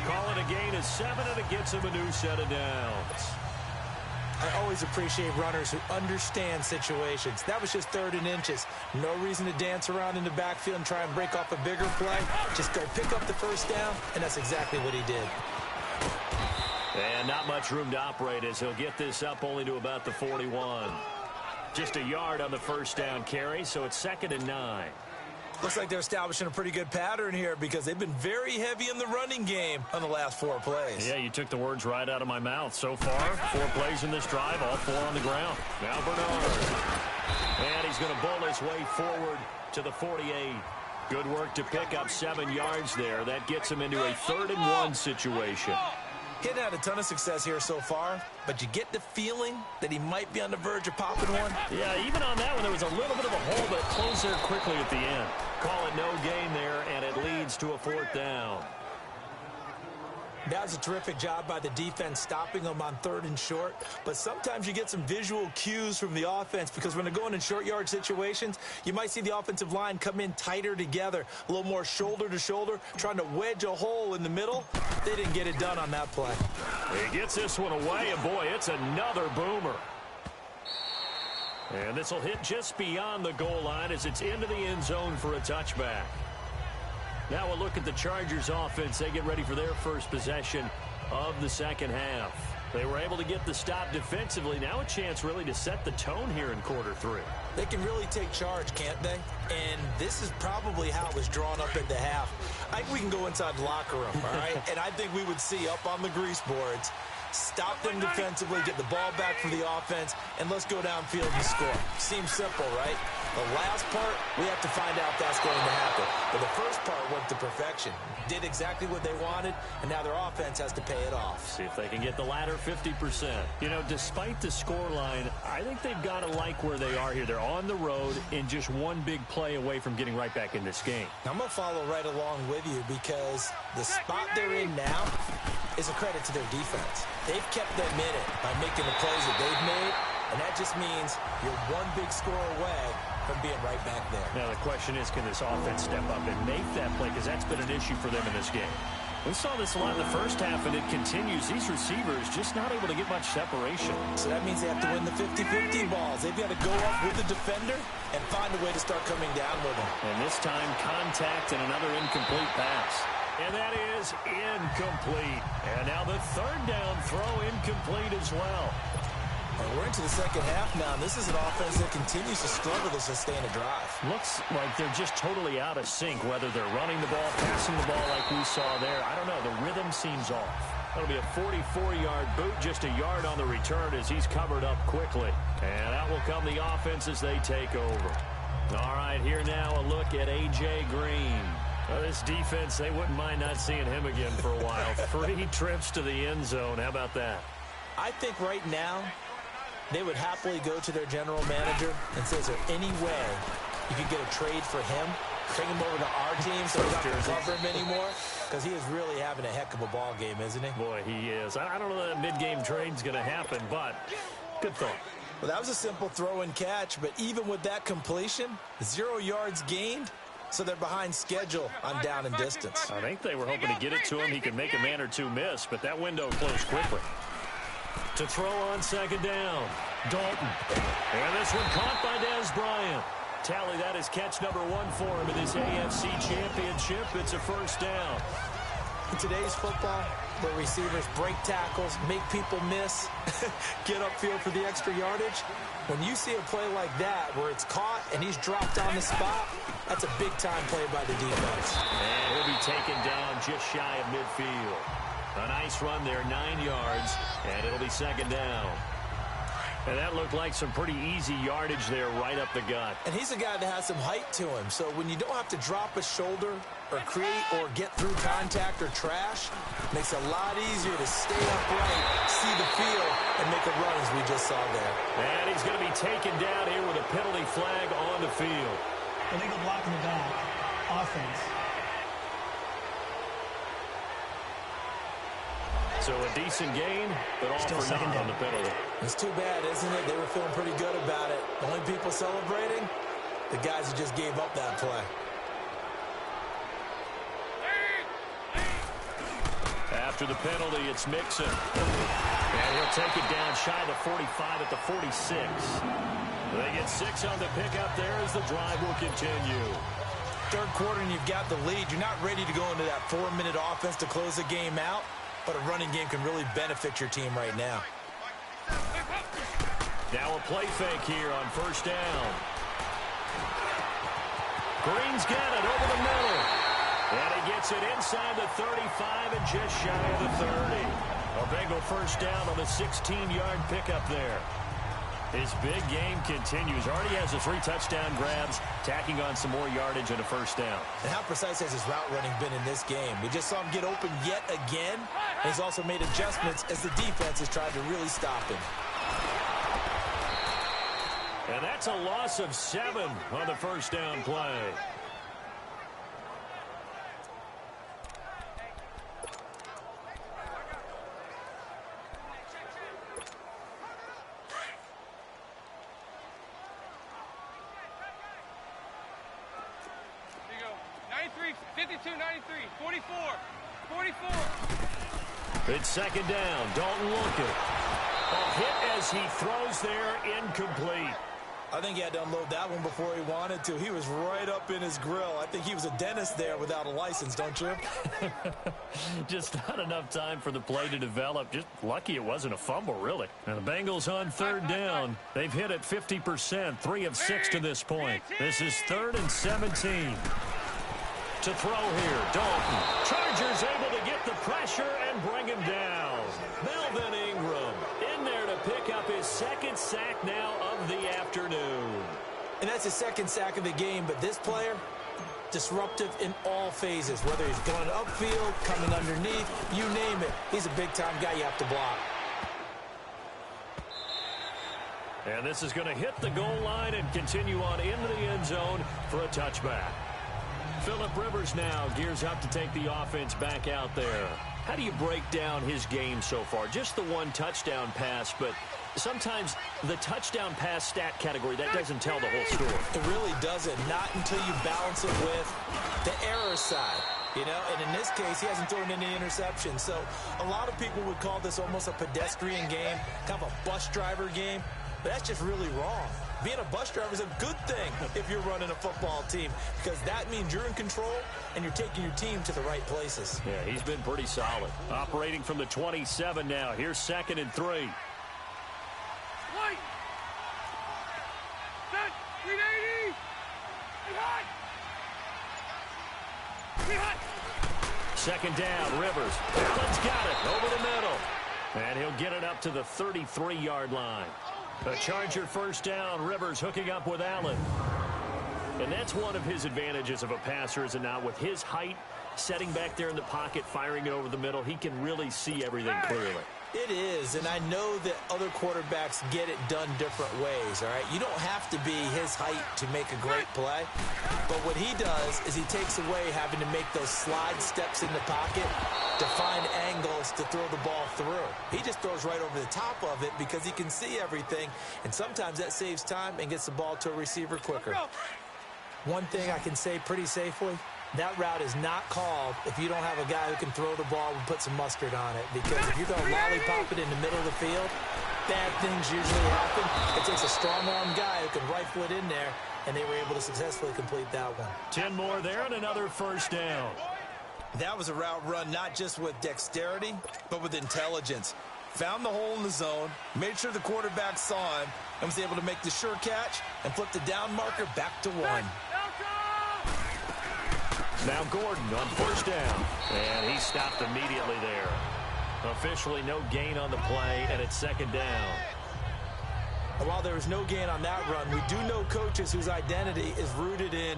S3: Call it a gain of 7, and it gets him a new set of downs.
S4: I always appreciate runners who understand situations. That was just 3rd and inches. No reason to dance around in the backfield and try and break off a bigger play. Just go pick up the first down, and that's exactly what he did.
S3: And not much room to operate as he'll get this up only to about the 41. Just a yard on the first down carry, so it's 2nd and 9.
S4: Looks like they're establishing a pretty good pattern here because they've been very heavy in the running game on the last 4 plays.
S3: Yeah, you took the words right out of my mouth. So far, 4 plays in this drive, all 4 on the ground. Now Bernard. And he's going to bowl his way forward to the 48. Good work to pick up 7 yards there. That gets him into a 3rd and 1 situation.
S4: He hadn't had a ton of success here so far, but you get the feeling that he might be on the verge of popping one.
S3: Yeah, even on that one, there was a little bit of a hole, but it closed there quickly at the end. Call it no gain there, and it leads to a 4th down.
S4: That was a terrific job by the defense stopping them on 3rd and short. But sometimes you get some visual cues from the offense because when they're going in short yard situations, you might see the offensive line come in tighter together, a little more shoulder to shoulder, trying to wedge a hole in the middle. They didn't get it done on that play.
S3: He gets this one away, and boy, it's another boomer. And this will hit just beyond the goal line as it's into the end zone for a touchback. Now we'll look at the Chargers offense. They get ready for their first possession of the second half. They were able to get the stop defensively. Now a chance really to set the tone here in quarter 3.
S4: They can really take charge, can't they? And this is probably how it was drawn up at the half. I think we can go inside the locker room, all right? And I think we would see up on the grease boards, stop them defensively, get the ball back for the offense, and let's go downfield and score. Seems simple, right? The last part, we have to find out that's going to happen. But the first part worked to perfection. Did exactly what they wanted, and now their offense has to pay it off.
S3: See if they can get the latter 50%. You know, despite the scoreline, I think they've got to like where they are here. They're on the road and just one big play away from getting right back in this game.
S4: I'm going to follow right along with you because the spot they're in now is a credit to their defense. They've kept them in it by making the plays that they've made, and that just means you're one big score away from being right back there.
S3: Now the question is, can this offense step up and make that play? Because that's been an issue for them in this game. We saw this a lot in the first half, and it continues. These receivers just not able to get much separation.
S4: So that means they have to win the 50-50 balls. They've got to go up with the defender and find a way to start coming down with them.
S3: And this time, contact and another incomplete pass. And that is incomplete. And now the 3rd down throw incomplete as well.
S4: And we're into the second half now, and this is an offense that continues to struggle to sustain a drive.
S3: Looks like they're just totally out of sync, whether they're running the ball, passing the ball like we saw there. I don't know. The rhythm seems off. That'll be a 44-yard boot, just a yard on the return as he's covered up quickly. And out will come the offense as they take over. All right, here now a look at A.J. Green. Well, this defense, they wouldn't mind not seeing him again for a while. 3 trips to the end zone. How about that?
S4: I think right now they would happily go to their general manager and say, is there any way you could get a trade for him? Bring him over to our team so we don't have to cover him anymore? Because he is really having a heck of a ball game, isn't he?
S3: Boy, he is. I don't know that mid-game trade's going to happen, but good thought.
S4: Well, that was a simple throw and catch, but even with that completion, 0 yards gained, so they're behind schedule on down and distance.
S3: I think they were hoping to get it to him. He could make a man or two miss, but that window closed quickly. To throw on second down, Dalton. And this one caught by Dez Bryant. Tally, that is catch number 1 for him in this AFC Championship. It's a first down.
S4: In today's football, where receivers break tackles, make people miss, get upfield for the extra yardage, when you see a play like that where it's caught and he's dropped on the spot, that's a big-time play by the defense.
S3: And he'll be taken down just shy of midfield. A nice run there, 9 yards, and it'll be second down. And that looked like some pretty easy yardage there right up the gut.
S4: And he's a guy that has some height to him, so when you don't have to drop a shoulder or create or get through contact or trash, makes it a lot easier to stay upright, see the field, and make a run as we just saw there.
S3: And he's going to be taken down here with a penalty flag on the field.
S6: Illegal block in the back. Offense.
S3: So a decent gain, but all
S6: Still
S3: for
S6: second
S3: naught
S6: down.
S3: on the penalty.
S4: It's too bad, isn't it? They were feeling pretty good about it. The only people celebrating, the guys who just gave up that play.
S3: After the penalty, it's Mixon. And he'll take it down shy of the 45 at the 46. They get 6 on the pickup there as the drive will continue.
S4: Third quarter and you've got the lead. You're not ready to go into that 4-minute offense to close the game out, but a running game can really benefit your team right now.
S3: Now a play fake here on first down. Green's got it over the middle. And he gets it inside the 35 and just shy of the 30. A Bengal first down on the 16-yard pickup there. His big game continues. Already has the 3 touchdown grabs, tacking on some more yardage and a first down.
S4: And how precise has his route running been in this game? We just saw him get open yet again. And he's also made adjustments as the defense has tried to really stop him.
S3: And that's a loss of 7 on the first down play.
S2: There you go. 93, 52, 93, 44, 44.
S3: It's second down. Dalton looking. A hit as he throws there, incomplete.
S4: I think he had to unload that one before he wanted to. He was right up in his grill. I think he was a dentist there without a license, don't you?
S3: Just not enough time for the play to develop. Just lucky it wasn't a fumble, really. And the Bengals on third down. They've hit it 50%, 3 of 6 to this point. This is 3rd and 17. To throw here, Dalton. Chargers able to get the pressure and bring him down. Melvin Ingram in there to pick up his 2nd sack now of the afternoon.
S4: And that's his 2nd sack of the game, but this player, disruptive in all phases, whether he's going upfield, coming underneath, you name it. He's a big-time guy you have to block.
S3: And this is going to hit the goal line and continue on into the end zone for a touchback. Phillip Rivers now gears up to take the offense back out there. How do you break down his game so far? Just the 1 touchdown pass, but sometimes the touchdown pass stat category, that doesn't tell the whole story.
S4: It really doesn't, not until you balance it with the error side. You know, and in this case, he hasn't thrown any interceptions. So a lot of people would call this almost a pedestrian game, kind of a bus driver game, but that's just really wrong. Being a bus driver is a good thing if you're running a football team, because that means you're in control and you're taking your team to the right places.
S3: Yeah, he's been pretty solid. Operating from the 27 now. Here's 2nd and 3.
S2: White. Set. 380. Be hot. Be hot.
S3: 2nd down, Rivers. Allen's got it over the middle. And he'll get it up to the 33-yard line. A Charger first down. Rivers hooking up with Allen. And that's one of his advantages of a passer, is it not? With his height, setting back there in the pocket, firing it over the middle, he can really see everything clearly.
S4: It is, and I know that other quarterbacks get it done different ways, all right? You don't have to be his height to make a great play, but what he does is he takes away having to make those slide steps in the pocket to find angles to throw the ball through. He just throws right over the top of it because he can see everything, and sometimes that saves time and gets the ball to a receiver quicker. One thing I can say pretty safely, That route is not called if you don't have a guy who can throw the ball and put some mustard on it. Because if you're going to lollipop it in the middle of the field, bad things usually happen. It takes a strong-arm guy who can rifle it in there, and they were able to successfully complete that one.
S3: 10 more there and another first down.
S4: That was a route run not just with dexterity, but with intelligence. Found the hole in the zone, made sure the quarterback saw him, and was able to make the sure catch and flip the down marker back to 1.
S3: Now Gordon on first down, and he stopped immediately there. Officially no gain on the play, and it's second down.
S4: And while there was no gain on that run, we do know coaches whose identity is rooted in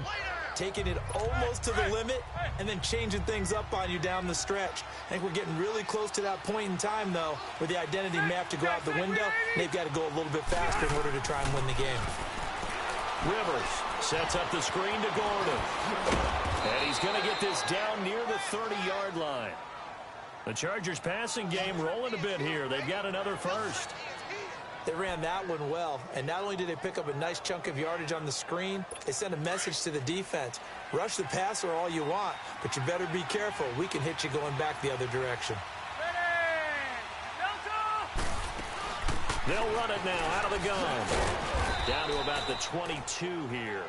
S4: taking it almost to the limit and then changing things up on you down the stretch. I think we're getting really close to that point in time, though, where the identity may have to go out the window. They've got to go a little bit faster in order to try and win the game.
S3: Rivers sets up the screen to Gordon. And he's going to get this down near the 30-yard line. The Chargers passing game rolling a bit here. They've got another first.
S4: They ran that one well, and not only did they pick up a nice chunk of yardage on the screen, they sent a message to the defense. Rush the passer all you want, but you better be careful. We can hit you going back the other direction.
S3: They'll run it now out of the gun. Down to about the 22 here.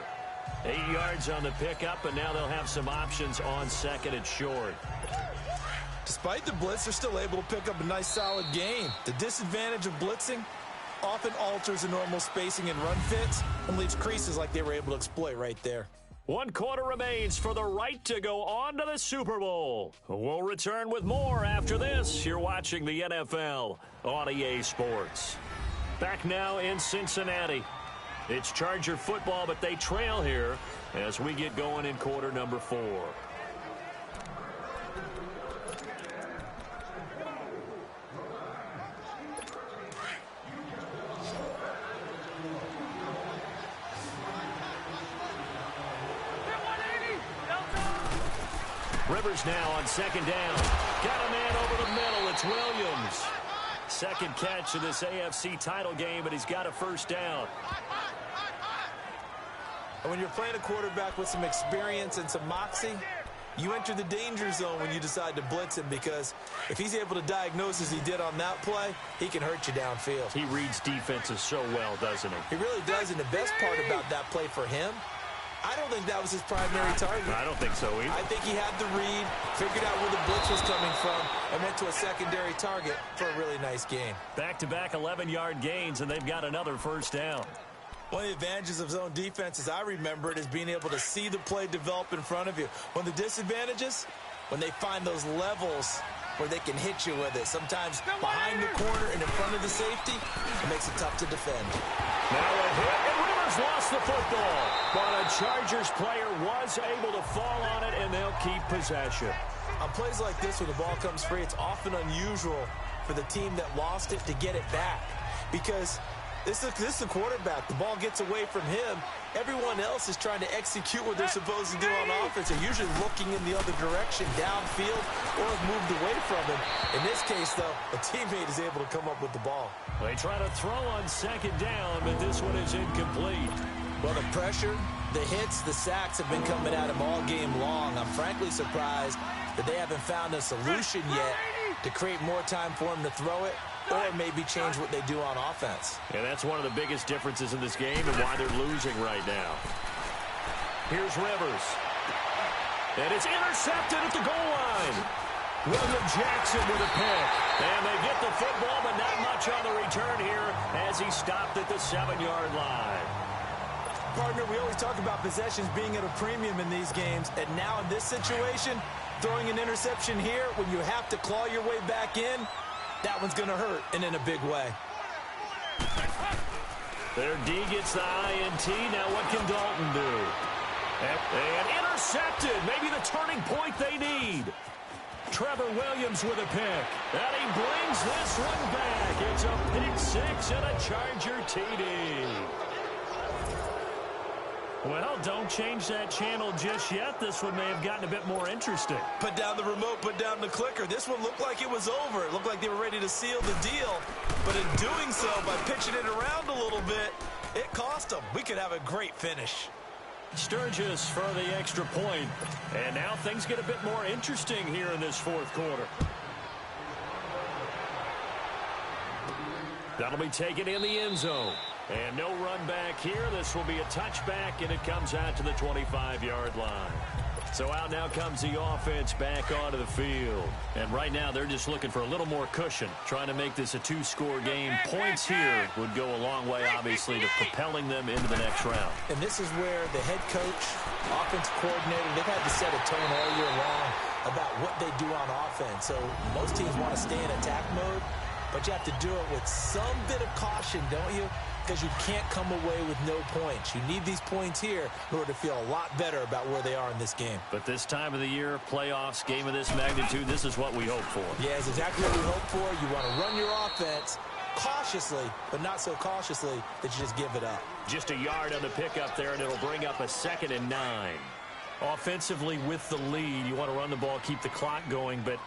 S3: 8 yards on the pickup, and now they'll have some options on second and short.
S4: Despite the blitz, they're still able to pick up a nice solid gain. The disadvantage of blitzing often alters the normal spacing and run fits and leaves creases like they were able to exploit right there.
S3: 1 quarter remains for the right to go on to the Super Bowl. We'll return with more after this. You're watching the NFL on EA Sports. Back now in Cincinnati. It's Charger football, but they trail here as we get going in quarter number 4. Rivers now on second down. Got a man over the middle. It's Williams. Second catch of this AFC title game, but he's got a first down.
S4: And when you're playing a quarterback with some experience and some moxie, you enter the danger zone when you decide to blitz him, because if he's able to diagnose as he did on that play, he can hurt you downfield.
S3: He reads defenses so well, doesn't he?
S4: He really does, and the best part about that play for him, I don't think that was his primary target.
S3: I don't think so either.
S4: I think he had the read, figured out where the blitz was coming from, and went to a secondary target for a really nice gain.
S3: Back-to-back 11-yard gains, and they've got another first down.
S4: One of the advantages of zone defense, as I remember it, is being able to see the play develop in front of you. One of the disadvantages, when they find those levels where they can hit you with it. Sometimes behind the corner and in front of the safety, it makes it tough to defend.
S3: Now a hit, and Rivers lost the football. But a Chargers player was able to fall on it, and they'll keep possession.
S4: On plays like this, when the ball comes free, it's often unusual for the team that lost it to get it back. Because this is a quarterback. The ball gets away from him. Everyone else is trying to execute what they're supposed to do on offense. They're usually looking in the other direction, downfield, or have moved away from him. In this case, though, a teammate is able to come up with the ball.
S3: They try to throw on second down, but this one is incomplete.
S4: Well, the pressure, the hits, the sacks have been coming at him all game long. I'm frankly surprised that they haven't found a solution yet to create more time for him to throw it, or maybe change what they do on offense.
S3: And that's one of the biggest differences in this game and why they're losing right now. Here's Rivers. And it's intercepted at the goal line. William Jackson with a pick. And they get the football, but not much on the return here as he stopped at the 7-yard line.
S4: Partner, we always talk about possessions being at a premium in these games, and now in this situation, throwing an interception here when you have to claw your way back in, that one's going to hurt, and in a big way.
S3: Their D gets the INT. Now what can Dalton do? And intercepted. Maybe the turning point they need. Trevor Williams with a pick. And he brings this one back. It's a pick six and a Charger TD. Well, don't change that channel just yet. This one may have gotten a bit more interesting.
S4: Put down the remote, put down the clicker. This one looked like it was over. It looked like they were ready to seal the deal. But in doing so, by pitching it around a little bit, it cost them. We could have a great finish.
S3: Sturgis for the extra point. And now things get a bit more interesting here in this fourth quarter. That'll be taken in the end zone. And no run back here. This will be a touchback, and it comes out to the 25-yard line. So out now comes the offense back onto the field. And right now they're just looking for a little more cushion, trying to make this a two-score game. Points here would go a long way, obviously, to propelling them into the next round.
S4: And this is where the head coach, offensive coordinator, they've had to set a tone all year long about what they do on offense. So most teams want to stay in attack mode, but you have to do it with some bit of caution, don't you? Because you can't come away with no points. You need these points here in order to feel a lot better about where they are in this game.
S3: But this time of the year, playoffs, game of this magnitude, this is what we hope for.
S4: Yeah, it's exactly what we hope for. You want to run your offense cautiously, but not so cautiously that you just give it up.
S3: Just a yard on the pickup there, and it'll bring up a 2nd and 9. Offensively with the lead, you want to run the ball, keep the clock going, but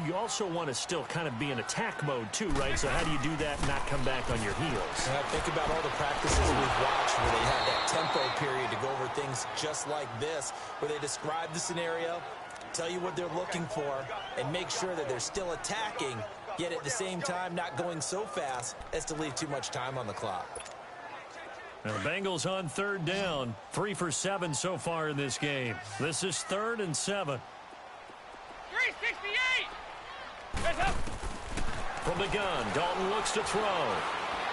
S3: you also want to still kind of be in attack mode too, right? So how do you do that and not come back on your heels?
S4: Think about all the practices we've watched where they have that tempo period to go over things just like this, where they describe the scenario, tell you what they're looking for, and make sure that they're still attacking, yet at the same time not going so fast as to leave too much time on the clock.
S3: Now the Bengals on 3rd down, 3 for 7 so far in this game. This is 3rd and 7.
S2: 368. Heads up.
S3: From the gun, Dalton looks to throw.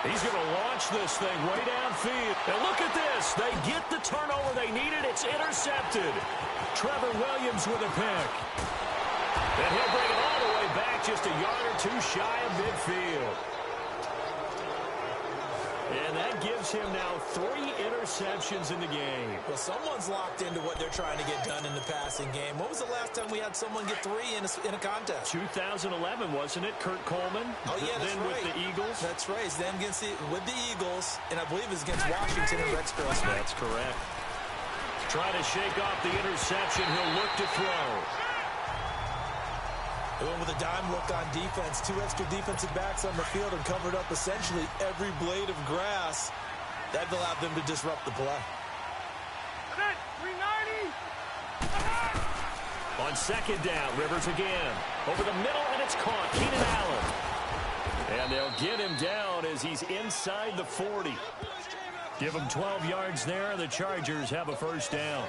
S3: He's going to launch this thing way downfield. And look at this. They get the turnover they needed. It's intercepted. Trevor Williams with a pick. And he'll bring it all the way back just a yard or two shy of midfield. And that gives him now 3 interceptions in the game.
S4: Well, someone's locked into what they're trying to get done in the passing game. When was the last time we had someone get 3 in a contest?
S3: 2011, wasn't it? Kurt Coleman.
S4: Oh, yeah, that's
S3: then
S4: right.
S3: with the Eagles.
S4: That's right. It's then with the Eagles, and I believe it's against Washington and Rex Grossman.
S3: That's correct. Trying to shake off the interception. He'll look to throw.
S4: Going with a dime look on defense. 2 extra defensive backs on the field and covered up essentially every blade of grass. That allowed them to disrupt the play.
S2: 390.
S3: On 2nd down, Rivers again. Over the middle, and it's caught. Keenan Allen. And they'll get him down as he's inside the 40. Give him 12 yards there. The Chargers have a 1st down.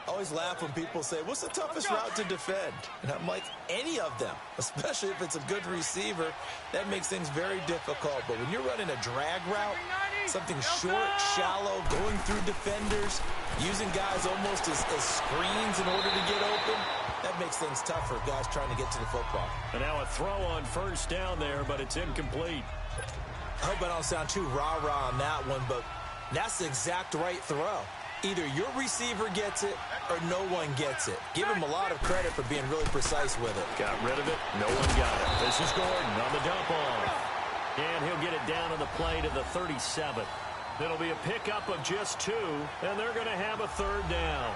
S4: I always laugh when people say, what's the toughest route to defend? And I'm like, any of them, especially if it's a good receiver. That makes things very difficult. But when you're running a drag route, something short, shallow, going through defenders, using guys almost as screens in order to get open, that makes things tough for guys trying to get to the football.
S3: And now a throw on 1st down there, but it's incomplete.
S4: I hope I don't sound too rah-rah on that one, but that's the exact right throw. Either your receiver gets it or no one gets it. Give him a lot of credit for being really precise with it.
S3: Got rid of it. No one got it. This is Gordon on the dump off. And he'll get it down on the play to the 37. It'll be a pickup of just 2, and they're going to have a 3rd down.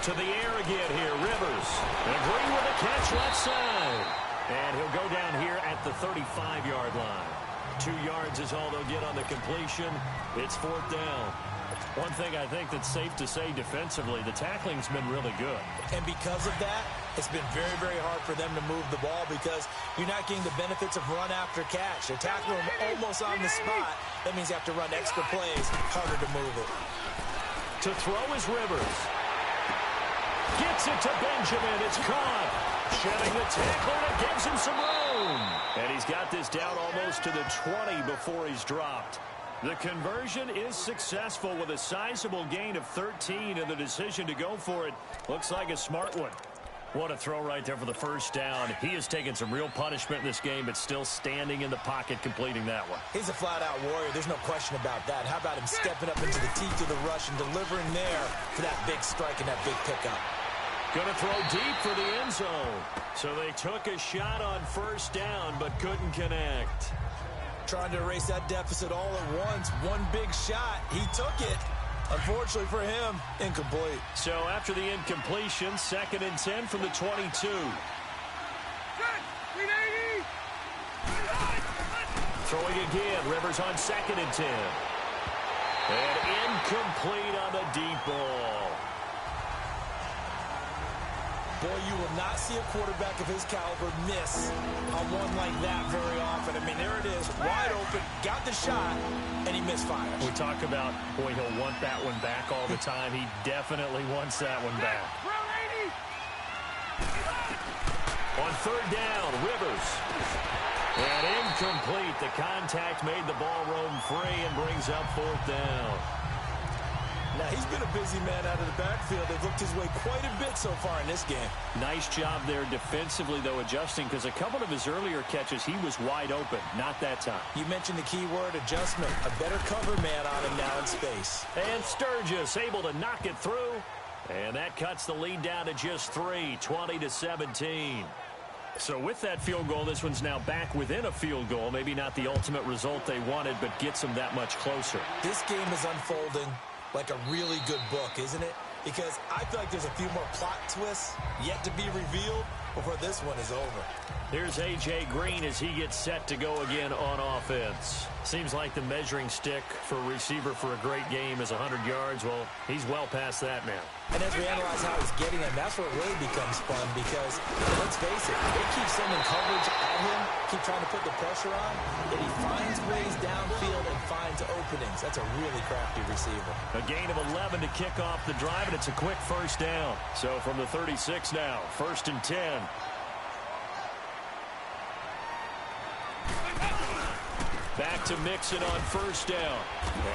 S3: To the air again here, Rivers. And Green with a catch left side. And he'll go down here at the 35-yard line. 2 yards is all they'll get on the completion. It's 4th down. One thing I think that's safe to say defensively, the tackling's been really good.
S4: And because of that, it's been very, very hard for them to move the ball because you're not getting the benefits of run after catch. They're tackling them almost on the spot. That means you have to run extra plays, harder to move it.
S3: To throw is Rivers. Gets it to Benjamin. It's caught. Shedding the tackle, and it gives him some room. And he's got this down almost to the 20 before he's dropped. The conversion is successful with a sizable gain of 13, and the decision to go for it looks like a smart one. What a throw right there for the 1st down. He has taken some real punishment in this game, but still standing in the pocket completing that one.
S4: He's a flat-out warrior. There's no question about that. How about him stepping up into the teeth of the rush and delivering there for that big strike and that big pickup?
S3: Going to throw deep for the end zone. So they took a shot on 1st down, but couldn't connect.
S4: Trying to erase that deficit all at once. One big shot. He took it, Unfortunately for him, incomplete.
S3: So after the incompletion, 2nd and 10 from the 22. Throwing again, Rivers on 2nd and 10. And incomplete on the deep ball.
S4: Boy, you will not see a quarterback of his caliber miss on one like that very often. I mean, there it is, wide open, got the shot, and he misfires.
S3: We talk about, boy, he'll want that one back all the time. He definitely wants that one back. On 3rd down, Rivers. And incomplete. The contact made the ball roam free and brings up 4th down.
S4: Now, he's been a busy man out of the backfield. They've looked his way quite a bit so far in this game.
S3: Nice job there defensively, though, adjusting, because a couple of his earlier catches, he was wide open. Not that time.
S4: You mentioned the key word, adjustment. A better cover man on him now in space.
S3: And Sturgis able to knock it through. And that cuts the lead down to just 3, 20-17. So with that field goal, this one's now back within a field goal. Maybe not the ultimate result they wanted, but gets them that much closer.
S4: This game is unfolding like a really good book, isn't it? Because I feel like there's a few more plot twists yet to be revealed before this one is over.
S3: Here's A.J. Green as he gets set to go again on offense. Seems like the measuring stick for a receiver for a great game is 100 yards. Well, he's well past that now.
S4: And as we analyze how he's getting them, that's where it really becomes fun because, let's face it, they keep sending coverage at him, keep trying to put the pressure on, and he finds ways downfield and finds openings. That's a really crafty receiver.
S3: A gain of 11 to kick off the drive, and it's a quick 1st down. So from the 36 now, 1st and 10. Back to Mixon on 1st down.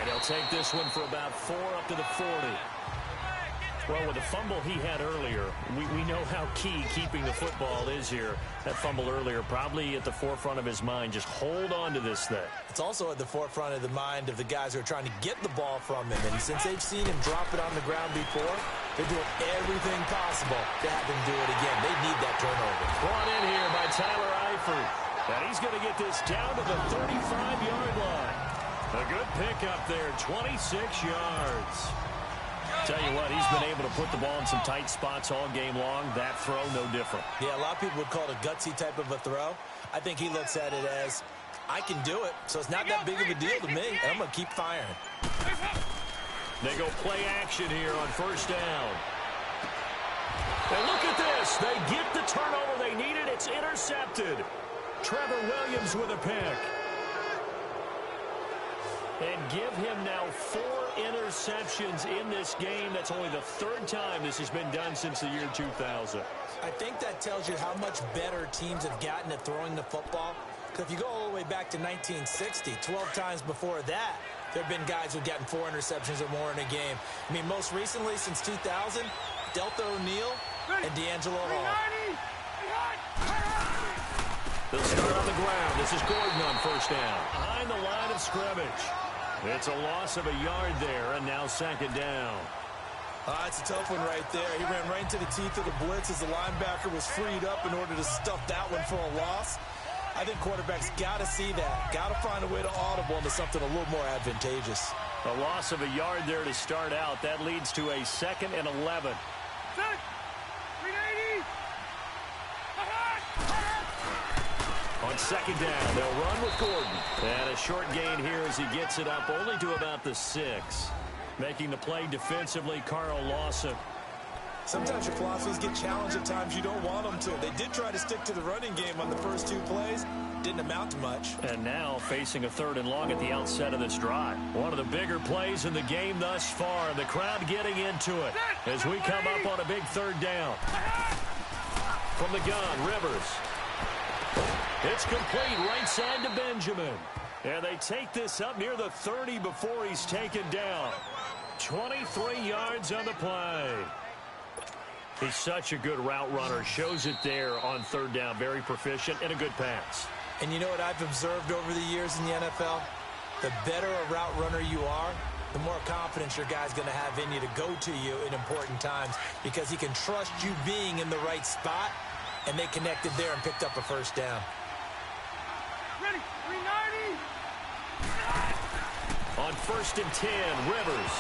S3: And he'll take this one for about 4 up to the 40. Well, with the fumble he had earlier, we know how key keeping the football is here. That fumble earlier probably at the forefront of his mind. Just hold on to this thing.
S4: It's also at the forefront of the mind of the guys who are trying to get the ball from him. And since they've seen him drop it on the ground before, they're doing everything possible to have him do it again. They need that turnover.
S3: Brought in here by Tyler Eifert. And he's going to get this down to the 35-yard line. A good pickup there, 26 yards. Tell you what, he's been able to put the ball in some tight spots all game long. That throw, no different.
S4: Yeah, a lot of people would call it a gutsy type of a throw. I think he looks at it as, I can do it, so it's not that big of a deal to me, and I'm going to keep firing.
S3: They go play action here on 1st down. And look at this. They get the turnover they needed. It's intercepted. Trevor Williams with a pick. And give him now 4 interceptions in this game. That's only the 3rd time this has been done since the year 2000.
S4: I think that tells you how much better teams have gotten at throwing the football. Because if you go all the way back to 1960, 12 times before that, there have been guys who've gotten 4 interceptions or more in a game. I mean, most recently, since 2000, Delta O'Neal and D'Angelo Hall.
S3: They'll start on the ground. This is Gordon on 1st down. Behind the line of scrimmage. It's a loss of a yard there, and now 2nd down.
S4: It's a tough one right there. He ran right into the teeth of the blitz as the linebacker was freed up in order to stuff that one for a loss. I think quarterbacks got to see that. Got to find a way to audible into something a little more advantageous.
S3: A loss of a yard there to start out. That leads to a 2nd and 11. On 2nd down, they'll run with Gordon. And a short gain here as he gets it up only to about the 6. Making the play defensively, Carl Lawson.
S4: Sometimes your philosophies get challenged at times you don't want them to. They did try to stick to the running game on the first 2 plays. Didn't amount to much.
S3: And now facing a 3rd and long at the outset of this drive. One of the bigger plays in the game thus far. The crowd getting into it as we come up on a big 3rd down. From the gun, Rivers. It's complete right side to Benjamin. And they take this up near the 30 before he's taken down. 23 yards on the play. He's such a good route runner. Shows it there on 3rd down. Very proficient and a good pass.
S4: And you know what I've observed over the years in the NFL? The better a route runner you are, the more confidence your guy's going to have in you to go to you in important times because he can trust you being in the right spot, and they connected there and picked up a 1st down.
S2: Ready, 390.
S3: On 1st and 10, Rivers.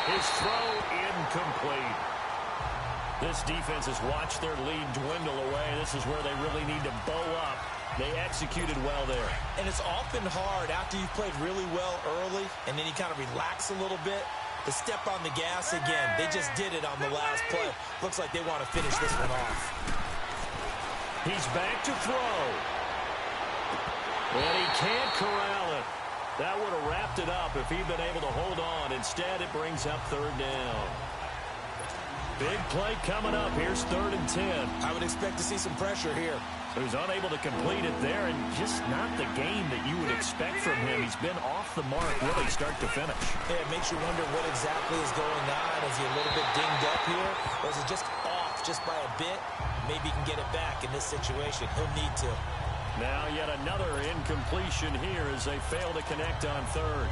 S3: His throw incomplete. This defense has watched their lead dwindle away. This is where they really need to bow up. They executed well there.
S4: And it's often hard after you've played really well early and then you kind of relax a little bit to step on the gas again. They just did it on the last play. Looks like they want to finish this one off.
S3: He's back to throw. And he can't corral it. That would have wrapped it up if he'd been able to hold on. Instead, it brings up 3rd down. Big play coming up. Here's 3rd and 10.
S4: I would expect to see some pressure here.
S3: So he's unable to complete it there, and just not the game that you would expect from him. He's been off the mark really start to finish.
S4: Yeah, it makes you wonder what exactly is going on. Is he a little bit dinged up here, or is it just off just by a bit? Maybe he can get it back in this situation. He'll need to.
S3: Now yet another incompletion here as they fail to connect on 3rd.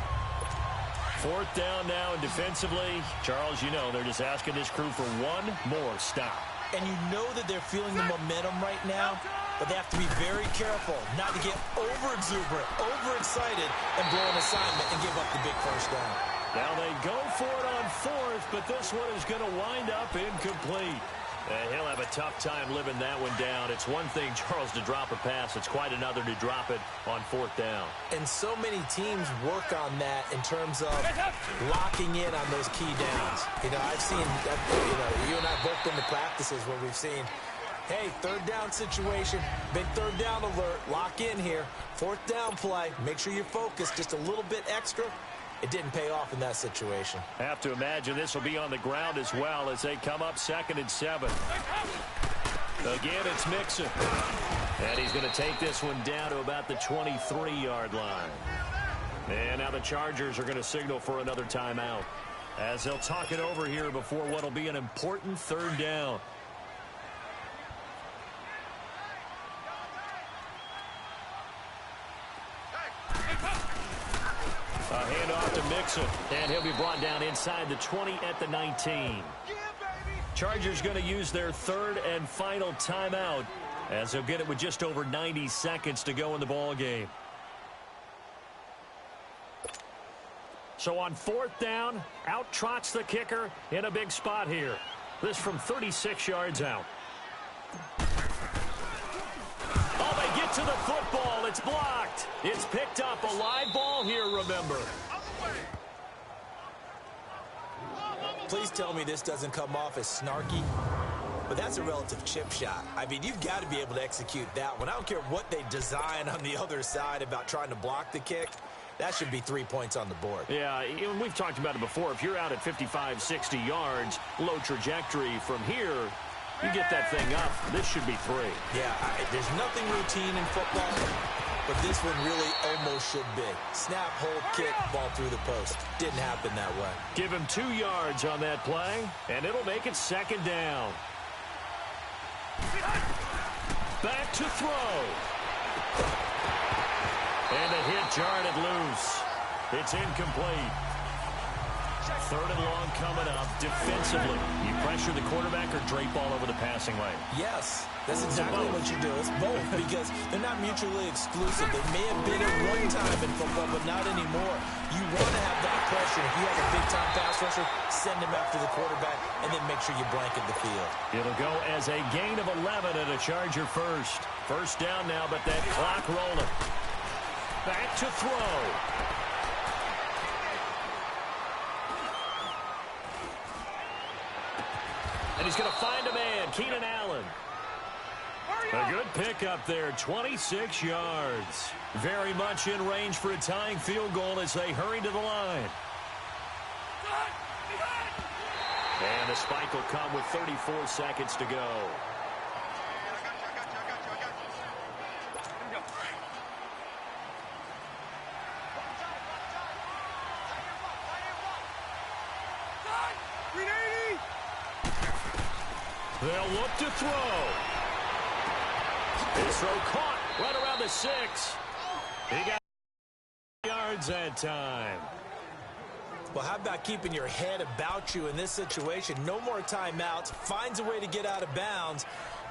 S3: 4th down now, and defensively, Charles, you know, they're just asking this crew for one more stop.
S4: And you know that they're feeling the momentum right now, but they have to be very careful not to get over-exuberant, over-excited, and blow an assignment and give up the big 1st down.
S3: Now they go for it on 4th, but this one is going to wind up incomplete. He'll have a tough time living that one down. It's one thing, Charles, to drop a pass. It's quite another to drop it on 4th down.
S4: And so many teams work on that in terms of locking in on those key downs. You know, I've seen, you and I both been to practices where we've seen, hey, 3rd down situation, big 3rd down alert, lock in here. 4th down play, make sure you're focused just a little bit extra. It didn't pay off in that situation.
S3: Have to imagine this will be on the ground as well as they come up 2nd and 7. Again, it's Mixon. And he's going to take this one down to about the 23-yard line. And now the Chargers are going to signal for another timeout as they'll talk it over here before what will be an important 3rd down. A handoff to Mixon, and he'll be brought down inside the 20 at the 19. Chargers going to use their 3rd and final timeout as they'll get it with just over 90 seconds to go in the ball game. So on 4th down, out trots the kicker in a big spot here. This from 36 yards out. Oh, they get to the football. It's blocked. It's picked up. A live ball here, remember.
S4: Please tell me this doesn't come off as snarky, but that's a relative chip shot. I mean, you've got to be able to execute that one. I don't care what they design on the other side about trying to block the kick. That should be 3 points on the board.
S3: Yeah, we've talked about it before. If you're out at 55, 60 yards, low trajectory from here, you get that thing up. This should be 3.
S4: Yeah, there's nothing routine in football, but this one really almost should be. Snap, hold, kick, ball through the post. Didn't happen that way.
S3: Give him 2 yards on that play, and it'll make it 2nd down. Back to throw. And the hit jarred it loose. It's incomplete. 3rd and long coming up. Defensively, you pressure the quarterback or drape all over the passing lane?
S4: Yes, that's exactly what you do. It's both because they're not mutually exclusive. They may have been at one time in football, but not anymore. You want to have that pressure. If you have a big-time pass rusher, send him after the quarterback, and then make sure you blanket the field.
S3: It'll go as a gain of 11 and a Charger first. 1st down now, but that clock rolling. Back to throw. And he's going to find a man, Keenan Allen. A good pickup there, 26 yards. Very much in range for a tying field goal as they hurry to the line. And the spike will come with 34 seconds to go. They'll look to throw. His throw caught right around the 6. He got yards that time.
S4: Well, how about keeping your head about you in this situation? No more timeouts. Finds a way to get out of bounds.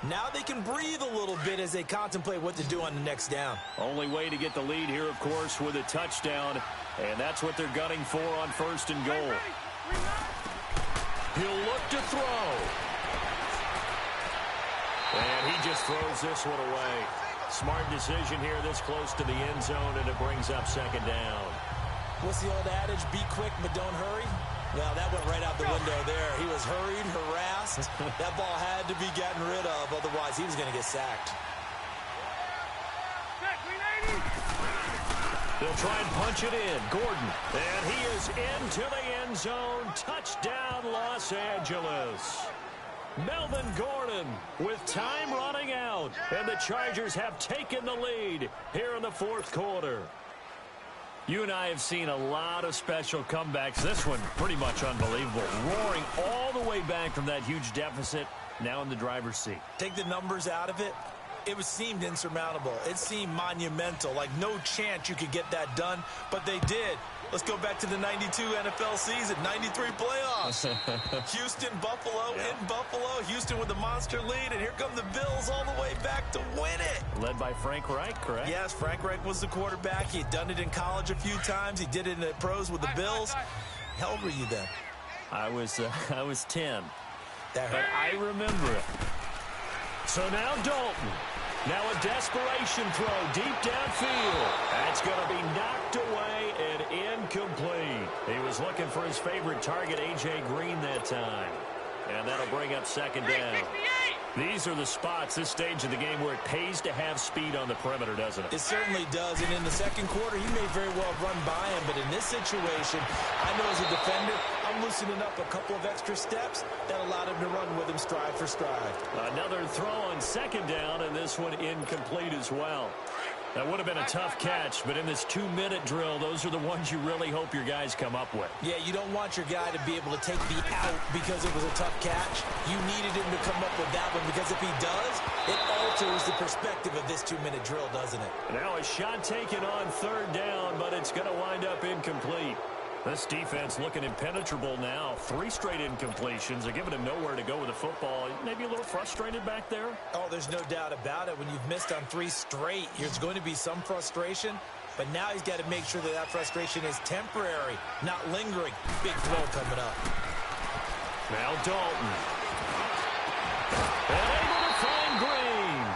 S4: Now they can breathe a little bit as they contemplate what to do on the next down.
S3: Only way to get the lead here, of course, with a touchdown. And that's what they're gunning for on 1st and goal. He'll look to throw. And he just throws this one away. Smart decision here this close to the end zone, and it brings up 2nd down.
S4: What's the old adage? Be quick, but don't hurry. Well, that went right out the window there. He was hurried, harassed. That ball had to be gotten rid of, otherwise he was going to get sacked.
S3: They'll try and punch it in. Gordon. And he is into the end zone. Touchdown, Los Angeles. Melvin Gordon with time running out. And the Chargers have taken the lead here in the 4th quarter. You and I have seen a lot of special comebacks. This one pretty much unbelievable. Roaring all the way back from that huge deficit. Now in the driver's seat.
S4: Take the numbers out of it. It seemed insurmountable. It seemed monumental. Like no chance you could get that done. But they did. Let's go back to the 92 NFL season, 93 playoffs. Houston, Buffalo, in Buffalo. Houston with the monster lead, and here come the Bills all the way back to win it.
S3: Led by Frank Reich, correct?
S4: Yes, Frank Reich was the quarterback. He had done it in college a few times. He did it in the pros with the Bills. How old were you then?
S3: I was 10.
S4: That hurt.
S3: But I remember it. So now Dalton. Now a desperation throw deep downfield. That's going to be knocked away and incomplete. He was looking for his favorite target, A.J. Green, that time. And that'll bring up 2nd down. These are the spots, this stage of the game, where it pays to have speed on the perimeter, doesn't it?
S4: It certainly does. And in the 2nd quarter, he may very well run by him. But in this situation, I know as a defender, I'm loosening up a couple of extra steps that allowed him to run with him stride for stride.
S3: Another throw on 2nd down, and this one incomplete as well. That would have been a tough catch, but in this 2-minute drill, those are the ones you really hope your guys come up with.
S4: Yeah, you don't want your guy to be able to take the out because it was a tough catch. You needed him to come up with that one, because if he does, it alters the perspective of this 2-minute drill, doesn't it?
S3: Now a shot taken on 3rd down, but it's going to wind up incomplete. This defense looking impenetrable now. 3 straight incompletions. They're giving him nowhere to go with the football. Maybe a little frustrated back there?
S4: Oh, there's no doubt about it. When you've missed on 3 straight, there's going to be some frustration. But now he's got to make sure that that frustration is temporary, not lingering. Big throw coming up.
S3: Now Dalton. And able to find Green.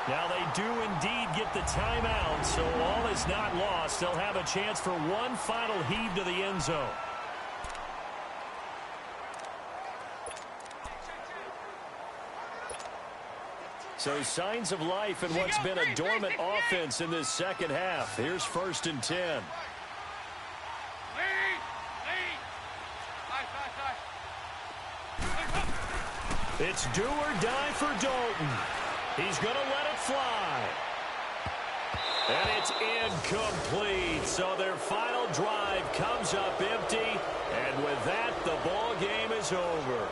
S3: Now they do indeed get the timeout, so all is not lost. They'll have a chance for one final heave to the end zone. So signs of life in what's been a dormant offense in this 2nd half. Here's 1st and 10. It's do or die for Dalton. He's going to let it fly. And it's incomplete. So their final drive comes up empty. And with that, the ball game is over.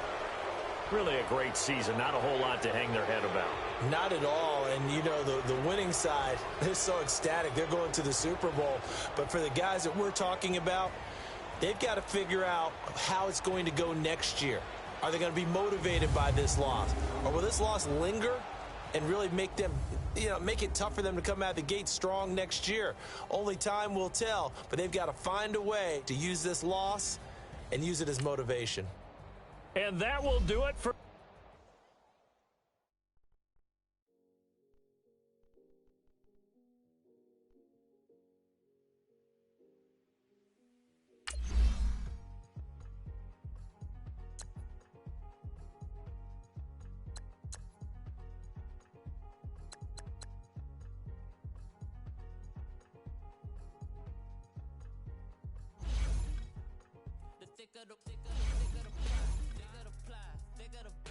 S3: Really a great season. Not a whole lot to hang their head about.
S4: Not at all. And, you know, the winning side, they're so ecstatic. They're going to the Super Bowl. But for the guys that we're talking about, they've got to figure out how it's going to go next year. Are they going to be motivated by this loss? Or will this loss linger and really make them, make it tough for them to come out of the gate strong next year? Only time will tell, but they've got to find a way to use this loss and use it as motivation.
S3: And that will do it for...
S8: Thicker the pie, thicker the pie, thicker the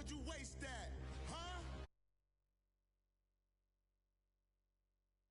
S8: could you waste that? Huh?